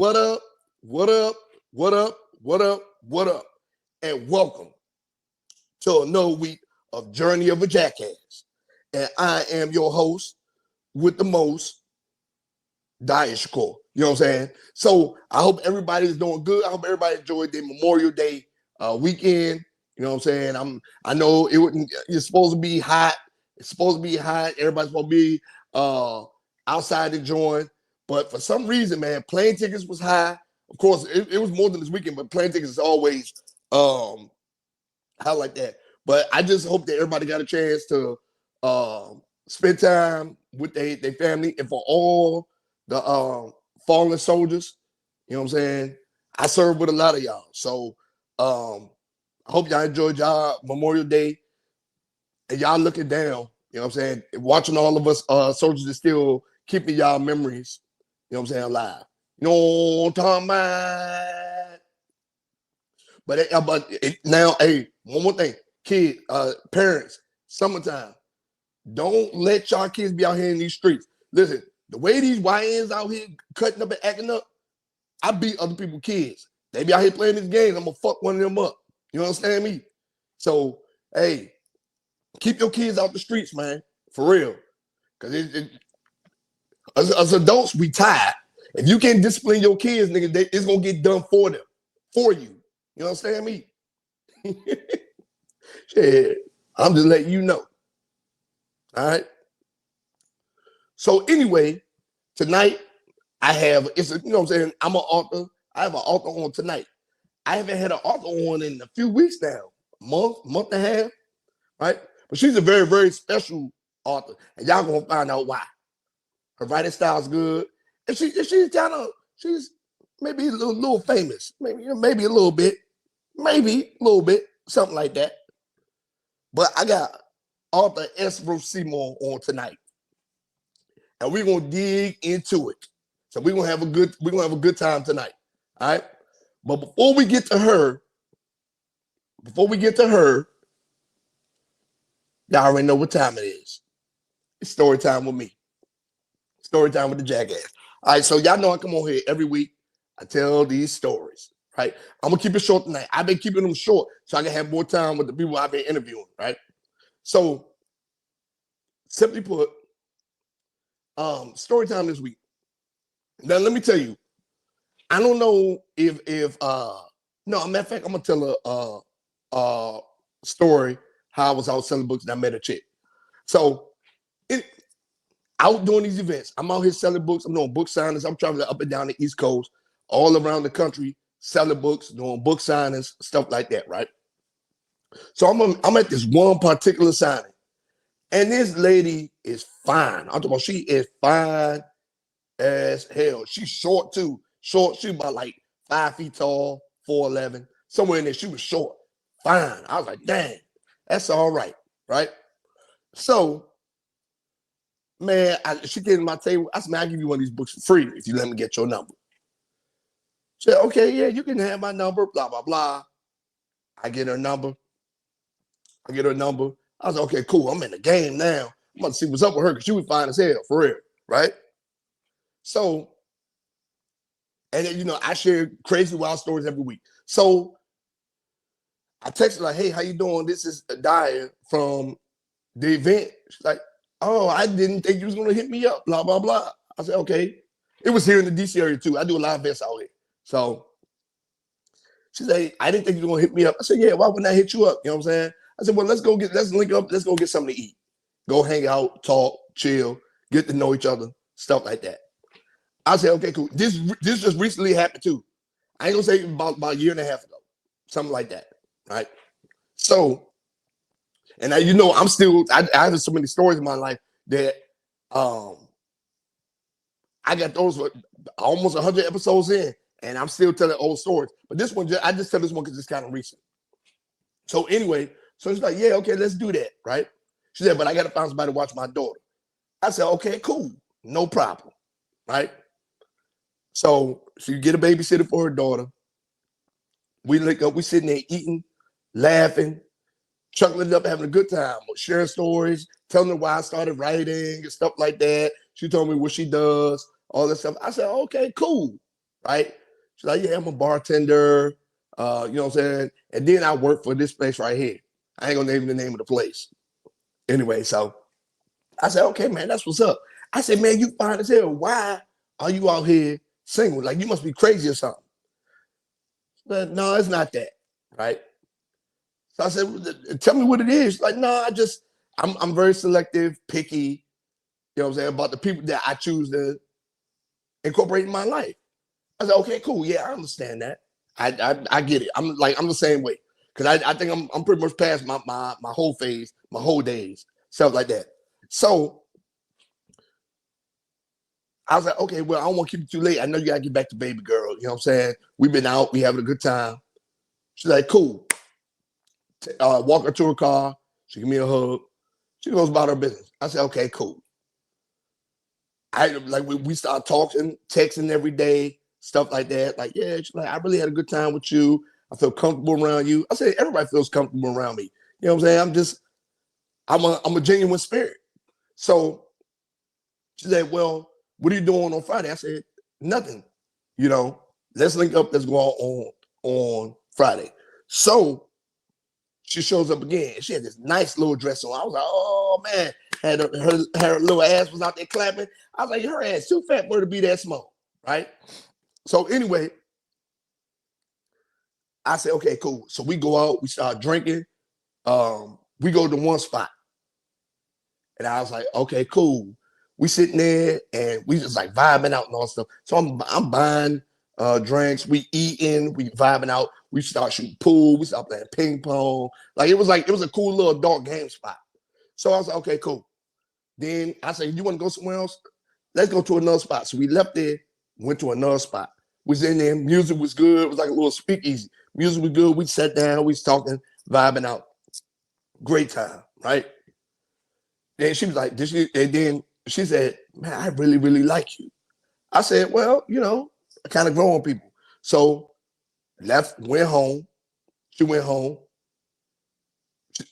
What up? What up? What up? What up? What up? And welcome to another week of Journey of a Jackass. And I am your host with the most, Diet Shakur. You know what I'm saying? So I hope everybody's doing good. I hope everybody enjoyed their Memorial Day weekend. You know what I'm saying? I know it's supposed to be hot. It's supposed to be hot. Everybody's supposed to be outside enjoying. But for some reason, man, plane tickets was high. Of course, it was more than this weekend, but plane tickets is always high like that. But I just hope that everybody got a chance to spend time with their family. And for all the fallen soldiers, you know what I'm saying? I served with a lot of y'all. So I hope y'all enjoyed y'all Memorial Day. And y'all looking down, you know what I'm saying? Watching all of us soldiers is still keeping y'all memories, you know what I'm saying, alive. You know what I'm talking about? But now, hey, one more thing. Kids, parents, summertime, don't let y'all kids be out here in these streets. Listen, the way these YNs out here cutting up and acting up, I beat other people's kids. They be out here playing these games. I'm going to fuck one of them up. You understand me? So, hey, keep your kids out the streets, man. For real. Because as adults, we tired. If you can't discipline your kids, nigga, it's going to get done for them. For you. You understand me? Shit. I'm just letting you know. All right? So anyway, tonight, you know what I'm saying? I'm an author. I have an author on tonight. I haven't had an author on in a few weeks now. Month and a half. Right? But she's a very, very special author. And y'all gonna find out why. Her writing style is good. And she's maybe a little famous. Maybe a little bit. Maybe a little bit. Something like that. But I got author S.Roach Seymour on tonight. And we're gonna dig into it. So we're gonna have a good time tonight. All right. But before we get to her, y'all already know what time it is. It's story time with me. Story time with the Jackass. All right, so y'all know I come on here every week. I tell these stories, right? I'm going to keep it short tonight. I've been keeping them short so I can have more time with the people I've been interviewing, right? So, simply put, story time this week. Now, let me tell you, I don't know if matter of fact, I'm going to tell a story how I was out selling books and I met a chick. So, out doing these events, I'm out here selling books. I'm doing book signings. I'm traveling up and down the East Coast, all around the country, selling books, doing book signings, stuff like that, right? So I'm at this one particular signing, and this lady is fine. I'm talking about she is fine as hell. She's short too. Short. She's about like 5 feet tall, 4'11", somewhere in there. She was short. Fine. I was like, dang. That's all right, right? So, man, she came to my table. I said, man, I'll give you one of these books for free if you let me get your number. She said, okay, yeah, you can have my number, blah, blah, blah. I get her number. I was like, okay, cool. I'm in the game now. I'm about to see what's up with her because she was fine as hell, for real, right? So, and then, you know, I share crazy wild stories every week. So, I texted her like, hey, how you doing? This is Daya from the event. She's like, oh, I didn't think you was going to hit me up, blah, blah, blah. I said, okay. It was here in the DC area too. I do a lot of events out here. So she said, I didn't think you were going to hit me up. I said, yeah, why wouldn't I hit you up? You know what I'm saying? I said, well, let's link up. Let's go get something to eat. Go hang out, talk, chill, get to know each other, stuff like that. I said, okay, cool. This just recently happened too. I ain't going to say about a year and a half ago, something like that. Right. So, and now, you know, I have so many stories in my life that I got those almost 100 episodes in, and I'm still telling old stories. But this one, I just tell this one because it's kind of recent. So anyway, so she's like, yeah, okay, let's do that, right? She said, but I got to find somebody to watch my daughter. I said, okay, cool, no problem, right? So she get a babysitter for her daughter. We link up, we sitting there eating, laughing, chuckling up, having a good time, sharing stories, telling her why I started writing and stuff like that. She told me what she does, all that stuff. I said, okay, cool, right? She's like, yeah, I'm a bartender. You know what I'm saying? And then I work for this place right here. I ain't gonna name the name of the place. Anyway, so I said, okay, man, that's what's up. I said, man, you fine as hell. Why are you out here single? Like, you must be crazy or something. But no, it's not that, right? So I said, tell me what it is. She's like, no, I'm very selective, picky, you know what I'm saying, about the people that I choose to incorporate in my life. I said, okay, cool. Yeah, I understand that. I get it. I'm the same way. Cause I think I'm pretty much past my whole phase, my whole days, stuff like that. So I was like, okay, well, I don't want to keep you too late. I know you gotta get back to baby girl. You know what I'm saying? We've been out, we having a good time. She's like, cool. Walk her to her car. She give me a hug. She goes about her business. I said, okay, cool. We start talking, texting every day, stuff like that. Like, yeah, she's like, I really had a good time with you. I feel comfortable around you. I said, everybody feels comfortable around me. You know what I'm saying? I'm a genuine spirit. So she said, well, what are you doing on Friday? I said, nothing. You know, let's link up. Let's go on Friday. So she shows up again. She had this nice little dress on. I was like, oh man, her little ass was out there clapping. I was like, her ass too fat for her to be that small, right? So anyway, I said, okay, cool. So we go out, we start drinking. We go to one spot. And I was like, okay, cool. We sitting there and we just like vibing out and all stuff. So I'm buying drinks, we eating, we vibing out, we start shooting pool, we start playing ping pong. Like it was a cool little adult game spot. So I was like, okay, cool. Then I said, you want to go somewhere else? Let's go to another spot. So we left there, went to another spot. We was in there, music was good. It was like a little speakeasy. Music was good. We sat down, we was talking, vibing out. Great time, right? And she was like, and then she said, man, I really, really like you. I said, well, you know, I kind of grow on people. So left, went home. She went home.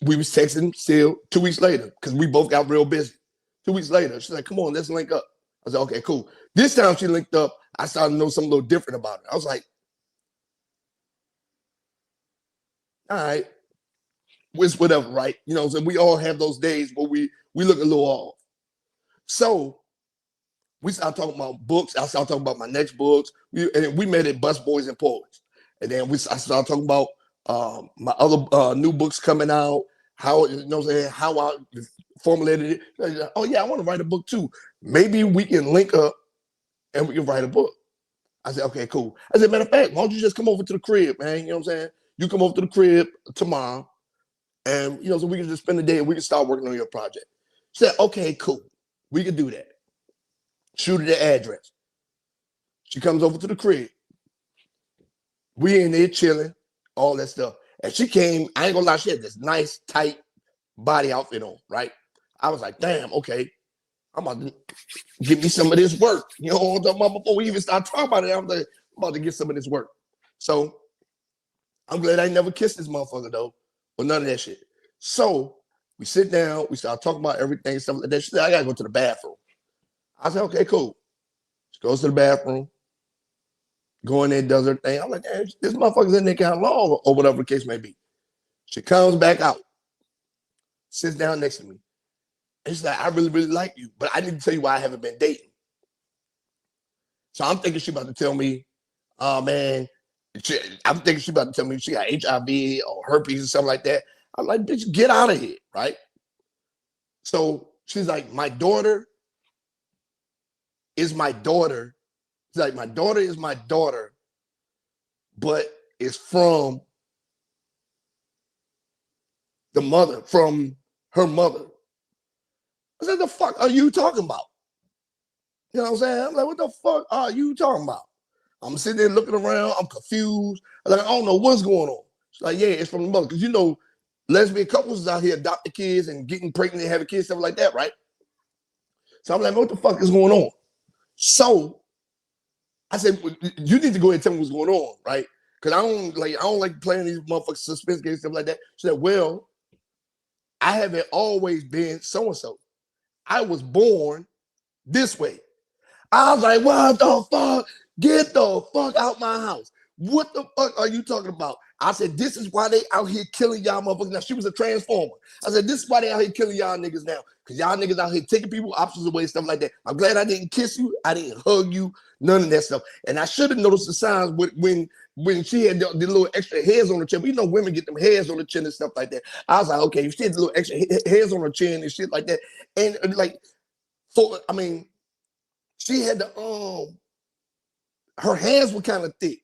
We was texting still 2 weeks later because we both got real busy. 2 weeks later, she's like, come on, let's link up. I said, okay, cool. This time she linked up, I started to know something a little different about it. I was like, all right, it's whatever, right? You know, so we all have those days where we look a little off. So we started talking about books. I started talking about my next books. And we met at Bus Boys and Poets. And then I started talking about my other new books coming out, how, you know what I'm saying, how I formulated it. Oh, yeah, I want to write a book too. Maybe we can link up and we can write a book. I said, okay, cool. I said, matter of fact, why don't you just come over to the crib, man? You know what I'm saying? You come over to the crib tomorrow and, you know, so we can just spend the day and we can start working on your project. She said, okay, cool. We can do that. Shoot her the address. She comes over to the crib. We in there chilling, all that stuff. And she came, I ain't gonna lie, she had this nice, tight body outfit on, right? I was like, damn, okay. I'm about to give me some of this work. You know what I'm talking about? Before we even start talking about it, I'm like, I'm about to get some of this work. So I'm glad I never kissed this motherfucker though, or none of that shit. So we sit down, we start talking about everything, stuff like that. She said, I gotta go to the bathroom. I said, okay, cool. She goes to the bathroom, go in there, does her thing. I'm like, damn, this motherfucker's in there kind of long, or whatever the case may be. She comes back out, sits down next to me. And she's like, I really, really like you, but I need to tell you why I haven't been dating. So I'm thinking she's about to tell me, oh man, I'm thinking she's about to tell me she got HIV or herpes or something like that. I'm like, bitch, get out of here, right? So she's like, my daughter is my daughter. She's like, my daughter is my daughter, but it's from the mother, from her mother. I said, the fuck are you talking about? You know what I'm saying? I'm like, what the fuck are you talking about? I'm sitting there looking around. I'm confused. I'm like, I don't know what's going on. She's like, yeah, it's from the mother. Because you know, lesbian couples is out here adopting kids and getting pregnant and having kids, stuff like that, right? So I'm like, what the fuck is going on? So I said, well, you need to go ahead and tell me what's going on, right? Because I don't like playing these motherfucking suspense games, stuff like that. She said, well, I haven't always been so-and-so. I was born this way. I was like, what the fuck? Get the fuck out my house. What the fuck are you talking about? I said, this is why they out here killing y'all motherfuckers. Now, she was a transformer. I said, this is why they out here killing y'all niggas now. Because y'all niggas out here taking people options away, stuff like that. I'm glad I didn't kiss you. I didn't hug you. None of that stuff. And I should have noticed the signs when she had the little extra hairs on her chin. But you know, women get them hairs on the chin and stuff like that. I was like, okay, if she had the little extra hairs on her chin and shit like that. And like, I mean, she had the, her hands were kind of thick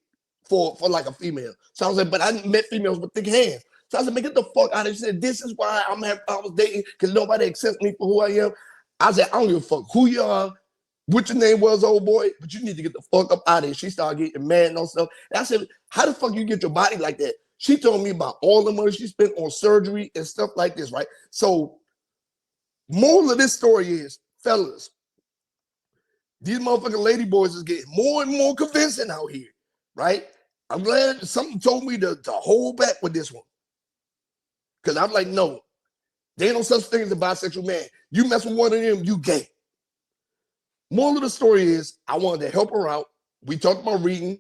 for like a female. So I was like, but I met females with thick hands. So I said, man, get the fuck out of here. She said, this is why I was dating, because nobody accepts me for who I am. I said, I don't give a fuck who you are, what your name was, old boy, but you need to get the fuck up out of here. She started getting mad and all stuff. And I said, how the fuck you get your body like that? She told me about all the money she spent on surgery and stuff like this, right? So moral of this story is, fellas, these motherfucking lady boys is getting more and more convincing out here, right? I'm glad something told me to hold back with this one. Because I'm like, no, there ain't no such thing as a bisexual man. You mess with one of them, you gay. Moral of the story is, I wanted to help her out. We talked about reading.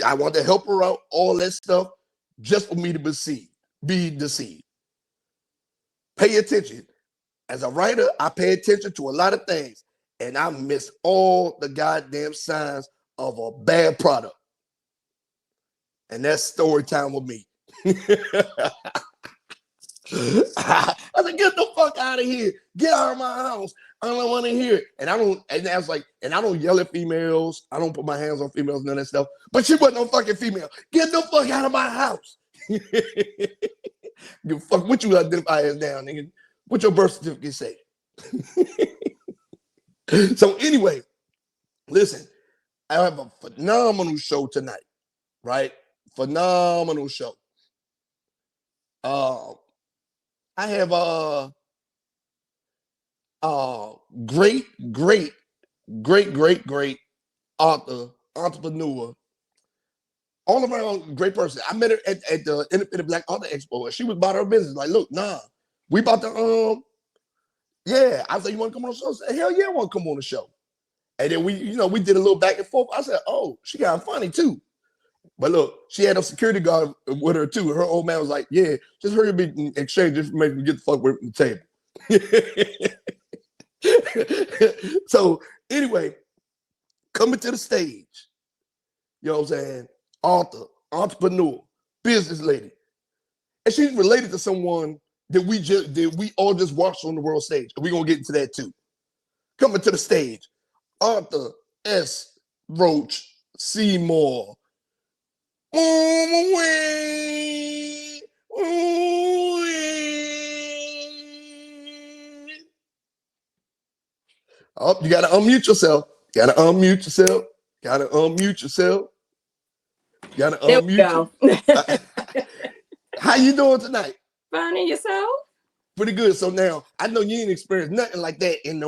I wanted to help her out, all that stuff, just for me to be deceived. Pay attention. As a writer, I pay attention to a lot of things. And I miss all the goddamn signs of a bad product. And that's story time with me. I said, get the fuck out of here. Get out of my house. I don't want to hear it. And I was like, and I don't yell at females. I don't put my hands on females, none of that stuff. But she wasn't no fucking female. Get the fuck out of my house. You fuck what you identify as now, nigga. What your birth certificate say? So anyway, listen, I have a phenomenal show tonight, right? Phenomenal show. I have a great author, entrepreneur, all around great person. I met her at the Independent Black Author Expo, and she was about her business. Like, look, nah, we about to yeah. I said, you want to come on the show? I said, hell yeah, I want to come on the show. And then we did a little back and forth. I said, oh, she got funny too. But look, she had a security guard with her too. Her old man was like, yeah, just hurry up and exchange information and get the fuck away from the table. So anyway, coming to the stage, you know what I'm saying? Author, entrepreneur, business lady. And she's related to someone that we all just watched on the world stage. And we're gonna get into that too. Coming to the stage, author S.Roach Seymour. Oh, you gotta unmute yourself. Gotta unmute yourself. Gotta unmute yourself. Gotta unmute. How you doing tonight? Fine, and yourself? Pretty good. So now I know you ain't experienced nothing like that in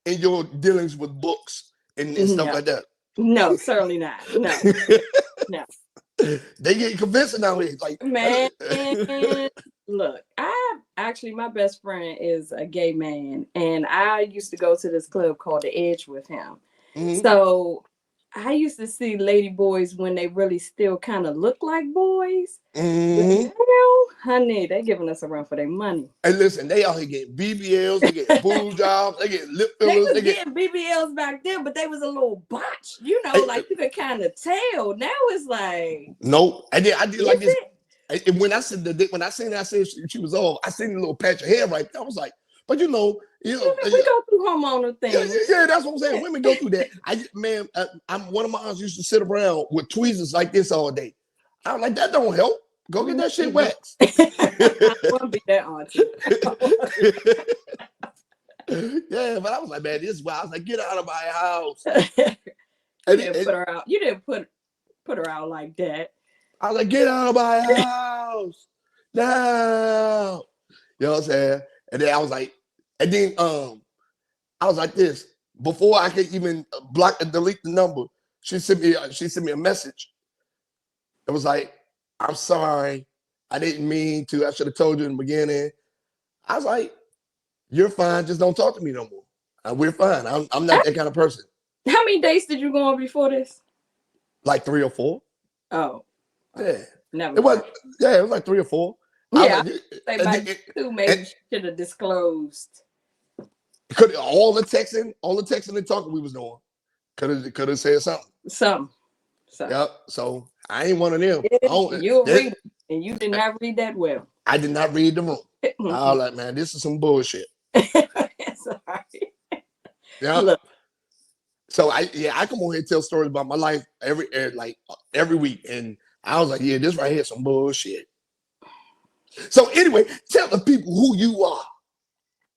in your dealings with books and stuff like that. No, certainly not. No. No. They get convincing out here. Like, man, look, my best friend is a gay man, and I used to go to this club called The Edge with him. Mm-hmm. So I used to see lady boys when they really still kind of look like boys. Mm-hmm. Honey, they giving us a run for their money. And listen, they out here getting BBLs, they get boob jobs, they get lip fillers. They was getting BBLs back then, but they was a little botched. You know, like you could kind of tell. Now it's like no. I did like this. And when I seen that, I said she was off. I seen a little patch of hair right there. I was like, but you know, we go through hormonal things. Yeah, that's what I'm saying. Women go through that. I'm one of my aunts used to sit around with tweezers like this all day. I was like, that don't help. Go get that shit waxed. I want to be that auntie. Yeah, but I was like, man, this is why I was like, get out of my house. You didn't put her out. You didn't put her out like that. I was like, get out of my house now. You know what I'm saying? And then I was like, I was like this. Before I could even block and delete the number, she sent me a message. It was like, I'm sorry. I didn't mean to. I should have told you in the beginning. I was like, you're fine. Just don't talk to me no more. We're fine. I'm not that kind of person. How many dates did you go on before this? Like 3 or 4. Oh, Yeah. never. It was. Yeah, it was like 3 or 4. Yeah, I say was by like, 2 maybe should have disclosed. could all the texting and talking we was doing could have said something. Something. So Yep. So I ain't one of them. you'll read it, and you did not read that well. I did not read the room. I was like, man, this is some bullshit. It's all right. Yeah. Look. So I come on here and tell stories about my life every week, and I was like, yeah, this right here is some bullshit. So anyway, tell the people who you are.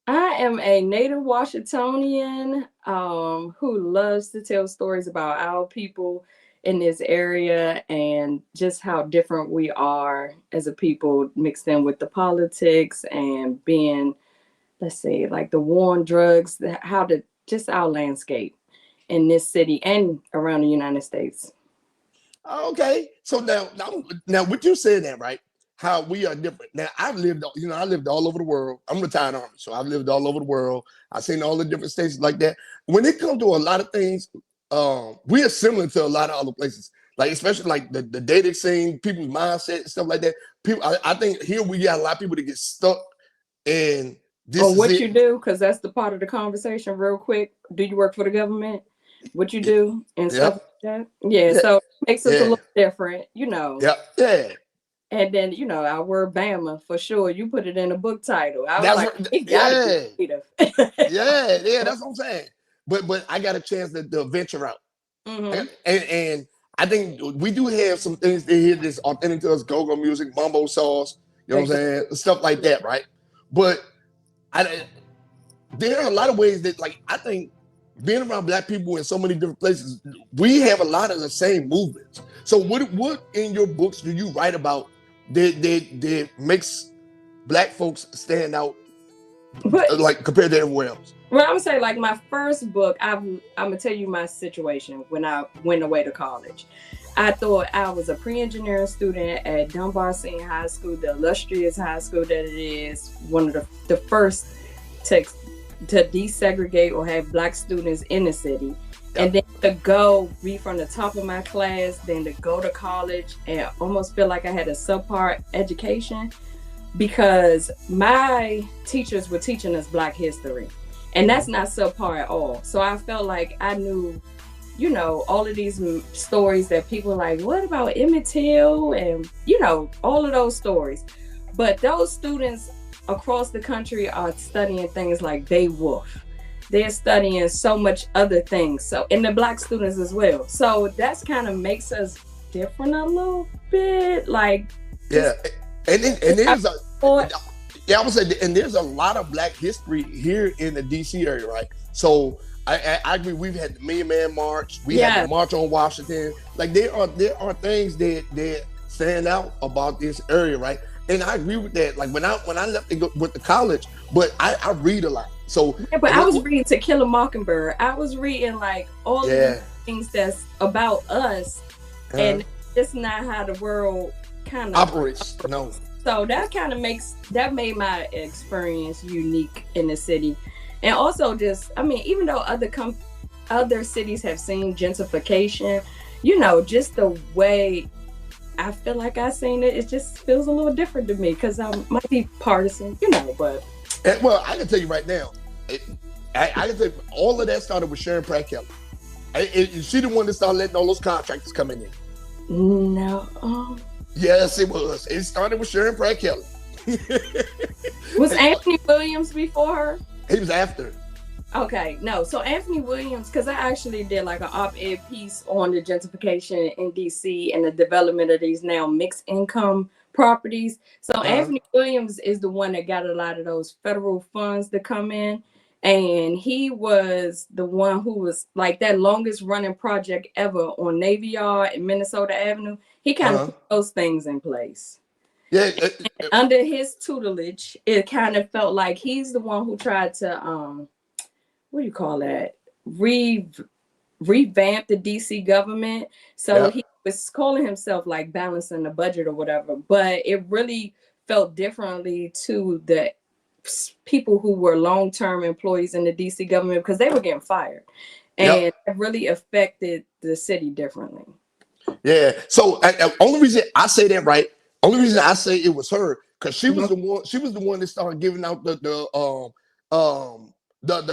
I am a native Washingtonian who loves to tell stories about our people in this area and just how different we are as a people mixed in with the politics and being, let's say, like the war on drugs, just our landscape in this city and around the United States. Okay, so now, what you saying that right? How we are different. Now I lived all over the world. I'm retired Army, so I've lived all over the world. I've seen all the different states like that. When it comes to a lot of things, we are similar to a lot of other places. Like especially like the dating scene, people's mindset and stuff like that. People, I think here we got a lot of people that get stuck in this. Or what you do, because that's the part of the conversation. Real quick, do you work for the government? What you do and stuff like that? Yeah, so it makes us a little different, Yeah, yeah. And then, our word Bama, for sure, you put it in a book title. I was That's like, what, it gotta be creative. yeah, that's what I'm saying. But I got a chance to venture out. Mm-hmm. And I think we do have some things that hear this authentic to us, go-go music, mambo sauce, you know what I'm saying? Stuff like that, right? But there are a lot of ways that, like, I think being around Black people in so many different places, we have a lot of the same movements. So what in your books do you write about that makes Black folks stand out, like compared to everywhere else? Well, I'm gonna say, like, my first book, I'm gonna tell you my situation when I went away to college. I thought I was a pre-engineering student at Dunbar Senior High School, the illustrious high school that it is, one of the first to desegregate or have Black students in the city. Yep. And then to go be from the top of my class, then to go to college and almost feel like I had a subpar education because my teachers were teaching us Black history. And that's not subpar at all. So I felt like I knew, all of these stories that people are like, what about Emmett Till? And, all of those stories. But those students across the country are studying things like Beowulf. They're studying so much other things. So, and the Black students as well. So that's kind of makes us different a little bit. Like, yeah. And there's I would say, and there's a lot of Black history here in the DC area, right? So I agree. We've had the Million Man March. We had the March on Washington. Like there are things that stand out about this area, right? And I agree with that. Like when I left and went to college, but I read a lot. So yeah, but I was reading To Kill a Mockingbird. I was reading like all of the things that's about us, and it's not how the world kind of operates. No. So that kind of made my experience unique in the city. And also just, even though other cities have seen gentrification, just the way I feel like I seen it, it just feels a little different to me because I might be partisan, but. Well, I can tell you right now, I can tell you, all of that started with Sharon Pratt Kelly. Is she the one that started letting all those contractors come in? No. Yes, it was. It started with Sharon Pratt Kelly. Was Anthony Williams before her? He was after. Okay, no. So Anthony Williams, because I actually did like an op-ed piece on the gentrification in DC and the development of these now mixed income properties. So Anthony Williams is the one that got a lot of those federal funds to come in. And he was the one who was like that longest running project ever on Navy Yard and Minnesota Avenue. He kind of put those things in place. Yeah. Under his tutelage, it kind of felt like he's the one who tried to, what do you call that? Revamp the DC government. So he was calling himself like balancing the budget or whatever. But it really felt differently to the people who were long-term employees in the DC government because they were getting fired, and it really affected the city differently. Yeah. So only reason I say that, right? Only reason I say it was her because she was the one. She was the one that started giving out the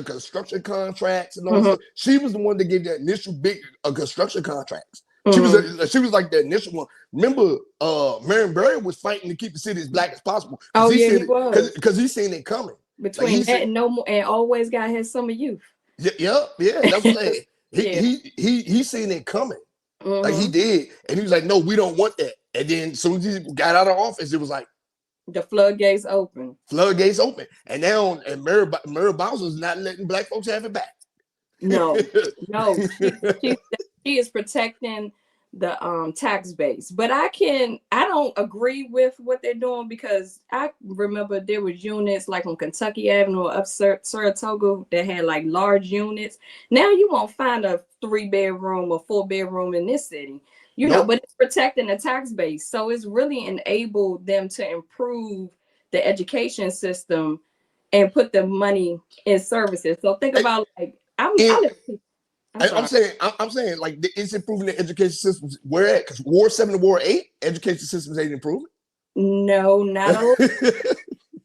construction contracts and all that stuff. She was the one that gave the initial big construction contracts. She was like the initial one. Remember, Marion Barry was fighting to keep the city as black as possible. Oh yeah, he was because he's seen it coming. Between like that and no more, and always got his summer youth. Yeah. That's what I'm saying. He seen it coming. Like he did, and he was like, "No, we don't want that." And then, as soon as he got out of office, it was like the floodgates open. Floodgates open, and now, and Mary Bowser's not letting black folks have it back. No, she is protecting the tax base, but I don't agree with what they're doing because I remember there was units like on Kentucky Avenue up Saratoga that had like large units. Now you won't find a 3-bedroom or 4-bedroom in this city, you know, but it's protecting the tax base, so it's really enabled them to improve the education system and put the money in services. So think about like I'm saying like it's improving the education systems. Where at? Because War 7 to War 8, education systems ain't improving. No, not all.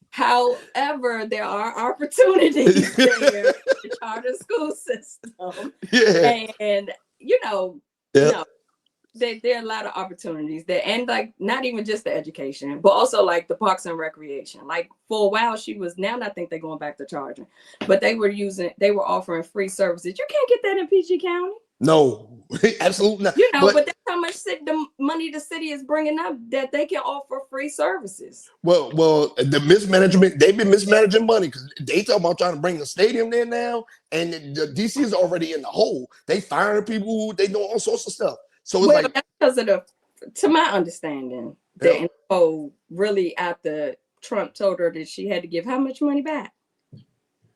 However, there are opportunities there. The charter school system. Yeah. And no, there are a lot of opportunities there, and like not even just the education, but also like the parks and recreation. Like for a while, now I think they're going back to charging, but they were offering free services. You can't get that in PG County. No, absolutely not. But that's how much the money the city is bringing up that they can offer free services. Well, the mismanagement, they've been mismanaging money because they talk about trying to bring the stadium there now, and the DC is already in the hole. They firing people, they doing all sorts of stuff. So it's like that's because of to my understanding, the info really after Trump told her that she had to give how much money back?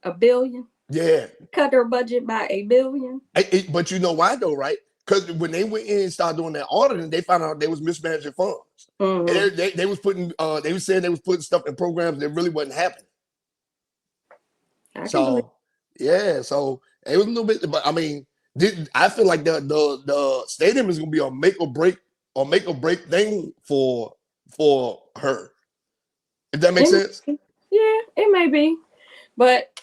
$1 billion. Yeah. Cut her budget by $1 billion. But you know why though, right? Because when they went in and started doing that auditing, they found out they was mismanaging funds. And they was putting they was saying they was putting stuff in programs that really wasn't happening. So it was a little bit, but I mean, I feel like the stadium is gonna be a make or break thing for her. If that makes sense. Yeah, it may be, but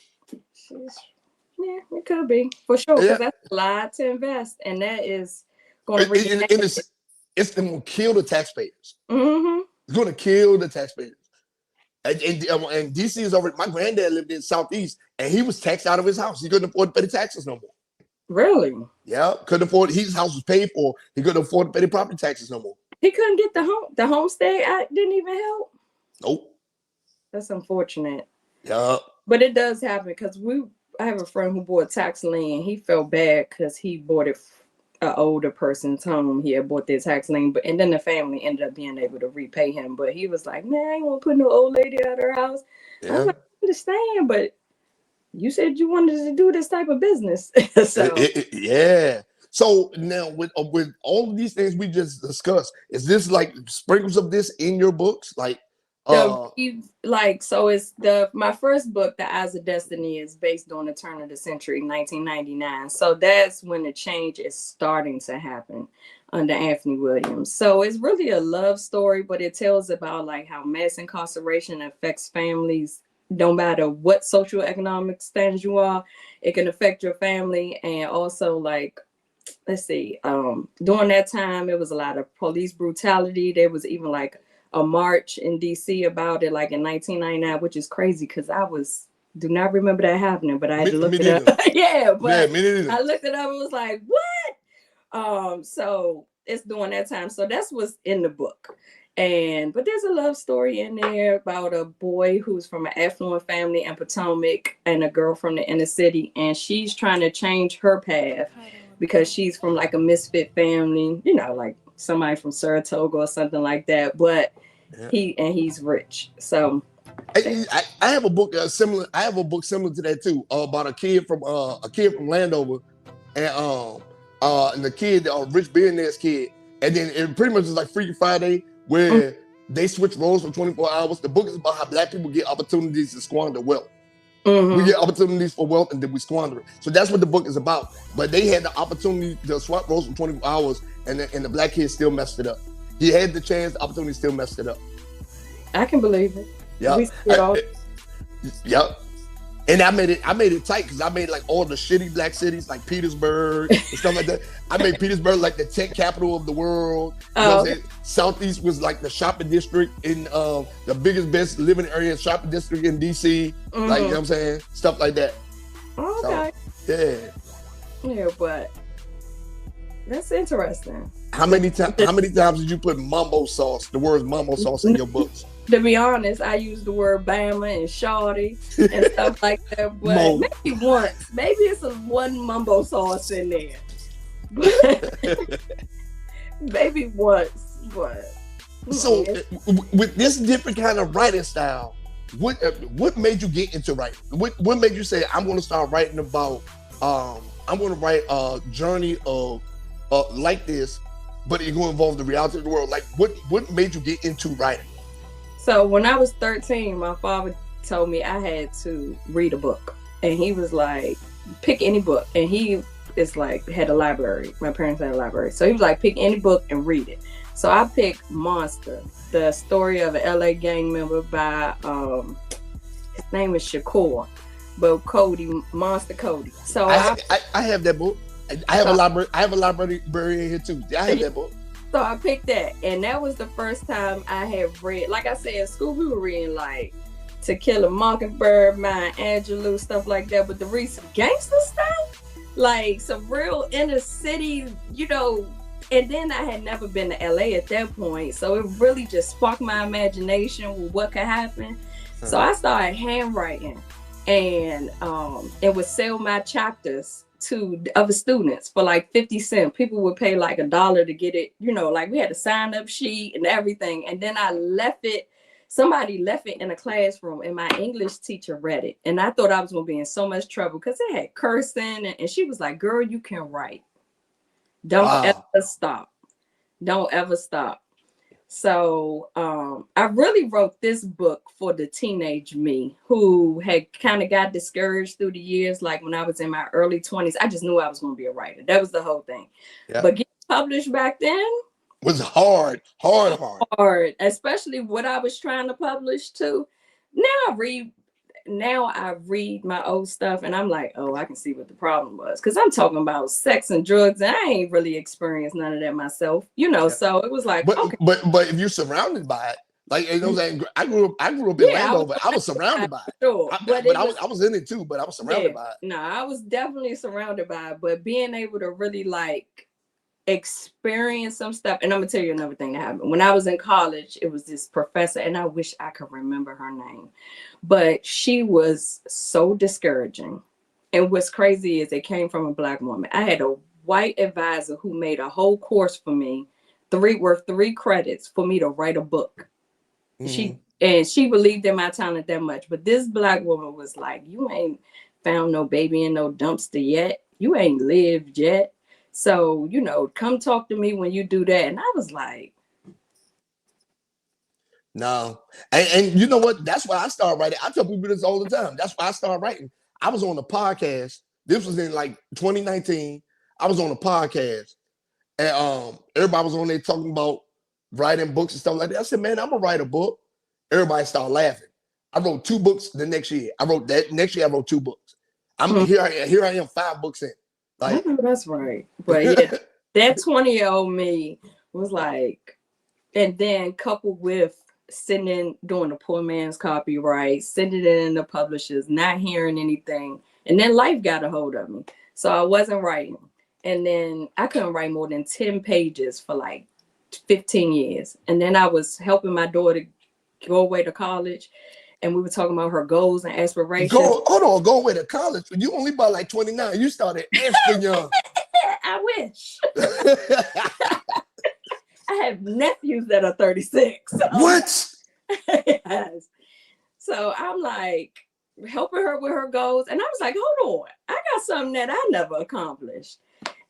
it could be for sure because that's a lot to invest, and that is going to it's going to kill the taxpayers. It's going to kill the taxpayers. And DC is already. My granddad lived in Southeast, and he was taxed out of his house. He couldn't afford to pay the taxes no more. Really? Yeah, couldn't afford. His house was paid for. He couldn't afford to pay the property taxes no more. He couldn't get the homestead act didn't even help. Nope. That's unfortunate. Yeah. But it does happen because I have a friend who bought tax lien. He felt bad because he bought it an older person's home. He had bought their tax lien, and then the family ended up being able to repay him. But he was like, "Man, I ain't want to put no old lady out of her house." Yeah. I was like, I understand, but you said you wanted to do this type of business. Yeah. So now with all of these things we just discussed, is this like sprinkles of this in your books? Like, so it's my first book, The Eyes of Destiny, is based on the turn of the century, 1999. So that's when the change is starting to happen under Anthony Williams. So it's really a love story, but it tells about like how mass incarceration affects families. No matter what social economic status you are, it can affect your family. And also like, let's see, during that time, it was a lot of police brutality. There was even like a march in DC about it, like in 1999, which is crazy because do not remember that happening, but I had to look it up. Yeah, but I looked it up and was like, what? So it's during that time. So that's what's in the book. But there's a love story in there about a boy who's from an affluent family in Potomac and a girl from the inner city, and she's trying to change her path because she's from like a misfit family, like somebody from Saratoga or something like that, but he's rich. So I have a book similar. I have a book similar to that too, about a kid from Landover, and the kid, rich billionaire's kid, and then it pretty much is like Freaky Friday where they switch roles for 24 hours. The book is about how black people get opportunities to squander wealth. We get opportunities for wealth and then we squander it. So that's what the book is about. But they had the opportunity to swap roles for 24 hours and the black kid still messed it up. He had the chance, the opportunity still messed it up. I can believe it. Yeah. Yep. And I made it tight because I made like all the shitty black cities like Petersburg and stuff like that. I made Petersburg like the tech capital of the world. You know what I'm saying? Southeast was like the shopping district in the biggest, best living area, shopping district in DC. Like, you know what I'm saying? Stuff like that. Okay. So, yeah, but that's interesting. How many times did you put mumbo sauce, the words mumbo sauce in your books? To be honest, I use the word Bama and Shawty and stuff like that, but maybe once. Maybe it's one mumbo sauce in there. But maybe once. But so with this different kind of writing style, what made you get into writing? What made you say I'm going to start writing about? I'm going to write a journey of like this, but it's going to involve the reality of the world. Like what made you get into writing? So when I was 13, my father told me I had to read a book, and he was like, pick any book. And he is like, had a library. My parents had a library. So he was like, pick any book and read it. So I picked Monster, the story of an LA gang member by, his name is Shakur, but Monster Cody. So I have that book. I have a library in here too. I have that book. So I picked that, and that was the first time I had read. Like I said, in school we were reading like To Kill a Mockingbird, Maya Angelou, stuff like that. But to read some gangster stuff, like some real inner city, you know. And then I had never been to LA at that point, so it really just sparked my imagination with what could happen. So I started handwriting, and it would sell my chapters to other students for like 50 cents. People would pay like $1 to get it, you know, like we had a sign up sheet and everything. And then I left it, somebody left it in a classroom, and my English teacher read it. And I thought I was gonna be in so much trouble because it had cursing, and she was like, girl, you can write. Don't ever stop. Don't ever stop. So I really wrote this book for the teenage me who had kind of got discouraged through the years. Like when I was in my early 20s, I just knew I was going to be a writer. That was the whole thing. Yeah. But getting published back then was hard, especially what I was trying to publish too. Now I read my old stuff and I'm like, oh, I can see what the problem was. Because I'm talking about sex and drugs, and I ain't really experienced none of that myself, you know. Yeah. So it was like, but if you're surrounded by it, like, you know what I'm saying? I grew up in Landover. I was surrounded by it. Sure. I was in it too, but I was surrounded by it. No, I was definitely surrounded by it, but being able to really like experience some stuff. And I'm gonna tell you another thing that happened. When I was in college, it was this professor, and I wish I could remember her name, but she was so discouraging. And what's crazy is it came from a Black woman. I had a white advisor who made a whole course for me, worth 3 credits for me to write a book. Mm-hmm. She believed in my talent that much. But this Black woman was like, you ain't found no baby in no dumpster yet. You ain't lived yet. So, you know, come talk to me when you do that. And I was like, no. And you know what? That's why I started writing. I tell people this all the time. That's why I started writing. I was on a podcast. This was in like 2019. I was on a podcast. And everybody was on there talking about writing books and stuff like that. I said, man, I'm going to write a book. Everybody started laughing. I wrote 2 books the next year. I wrote 2 books. Here I am 5 books in. Like, I know that's right. But yeah, that 20-year-old me was like, and then coupled with doing the poor man's copyright, sending it in the publishers, not hearing anything. And then life got a hold of me. So I wasn't writing. And then I couldn't write more than 10 pages for like 15 years. And then I was helping my daughter go away to college. And we were talking about her goals and aspirations. Go away to college. You only about like 29. You started extra young. I wish. I have nephews that are 36. So. What? Yes. So I'm like helping her with her goals. And I was like, hold on. I got something that I never accomplished.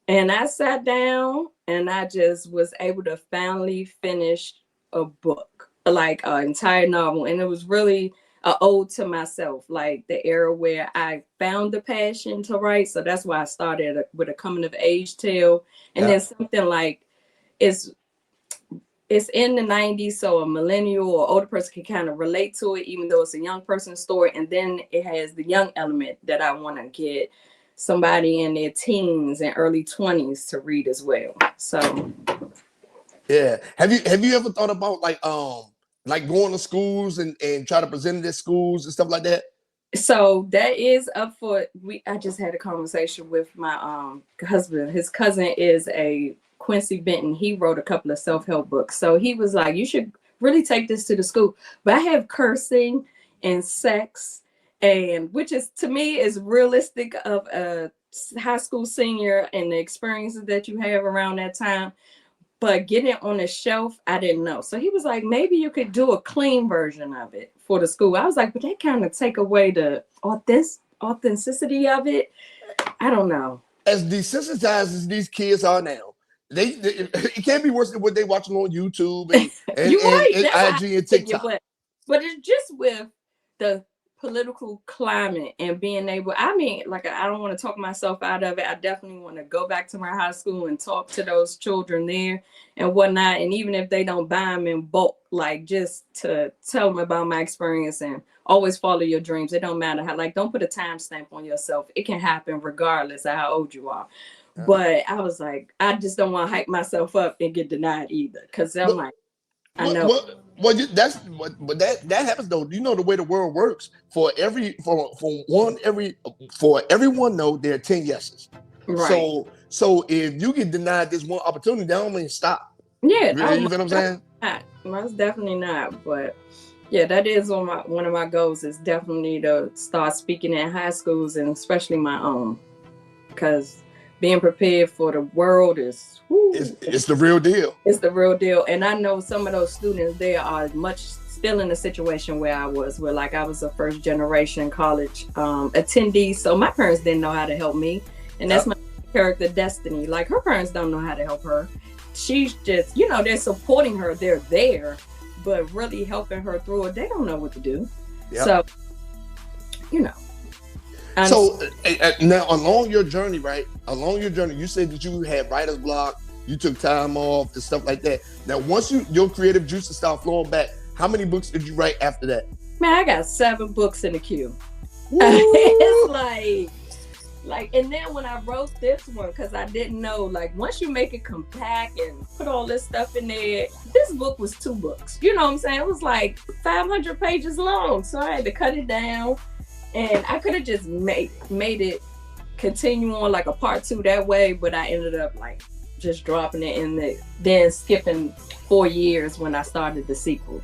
And I sat down and I just was able to finally finish a book, like an entire novel. And it was really a ode to myself, like the era where I found the passion to write. So that's why I started with a coming of age tale, and then something like it's it's in the 90s, so a millennial or older person can kind of relate to it, even though it's a young person's story. And then it has the young element that I want to get somebody in their teens and early 20s to read as well. So yeah. Have you ever thought about like going to schools and try to present it at schools and stuff like that? So that is up for I just had a conversation with my husband. His cousin is a Quincy Benton. He wrote a couple of self-help books. So he was like, you should really take this to the school. But I have cursing and sex, and which is to me is realistic of a high school senior and the experiences that you have around that time. But getting it on the shelf, I didn't know. So he was like, maybe you could do a clean version of it for the school. I was like, but that kind of take away the authenticity of it. I don't know. As desensitized as these kids are now, they it can't be worse than what they watching on YouTube and IG and TikTok. But it's just with the political climate and being able, I mean, like, I don't want to talk myself out of it. I definitely want to go back to my high school and talk to those children there and whatnot. And even if they don't buy them in bulk, like, just to tell them about my experience and always follow your dreams. It don't matter how, like, don't put a timestamp on yourself. It can happen regardless of how old you are. But I was like, I just don't want to hype myself up and get denied either. Because I'm like, I know. That happens though. You know the way the world works. For everyone, no, there are 10 yeses. Right. So if you get denied this one opportunity, that don't mean stop. Yeah, you know what I'm saying? Most definitely not. But yeah, that is one of my goals is definitely to start speaking in high schools and especially my own, because being prepared for the world is it's the real deal. It's the real deal. And I know some of those students there are much still in a situation where I was, where like I was a first generation college attendee. So my parents didn't know how to help me. And that's my character Destiny. Like her parents don't know how to help her. She's just, they're supporting her. They're there, but really helping her through it. They don't know what to do. So, So now along your journey, you said that you had writer's block, you took time off and stuff like that. Now, once your creative juices start flowing back, how many books did you write after that? Man, I got 7 books in the queue. It's like, and then when I wrote this one, because I didn't know, like, once you make it compact and put all this stuff in there, this book was 2 books. You know what I'm saying? It was like 500 pages long. So I had to cut it down. And I could have just made it continue on like a part 2 that way, but I ended up like just dropping it then skipping 4 years when I started the sequel.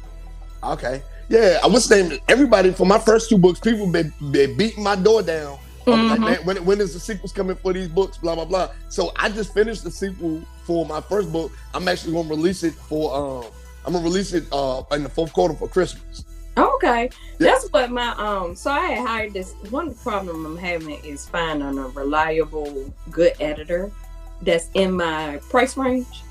Okay. Yeah, I was saying everybody for my first 2 books, people been beating my door down. Like, man, when is the sequels coming for these books? Blah blah blah. So I just finished the sequel for my first book. I'm actually gonna release it in the 4th quarter for Christmas. Okay. Yeah. That's what my so I had hired this. One problem I'm having is finding a reliable, good editor that's in my price range.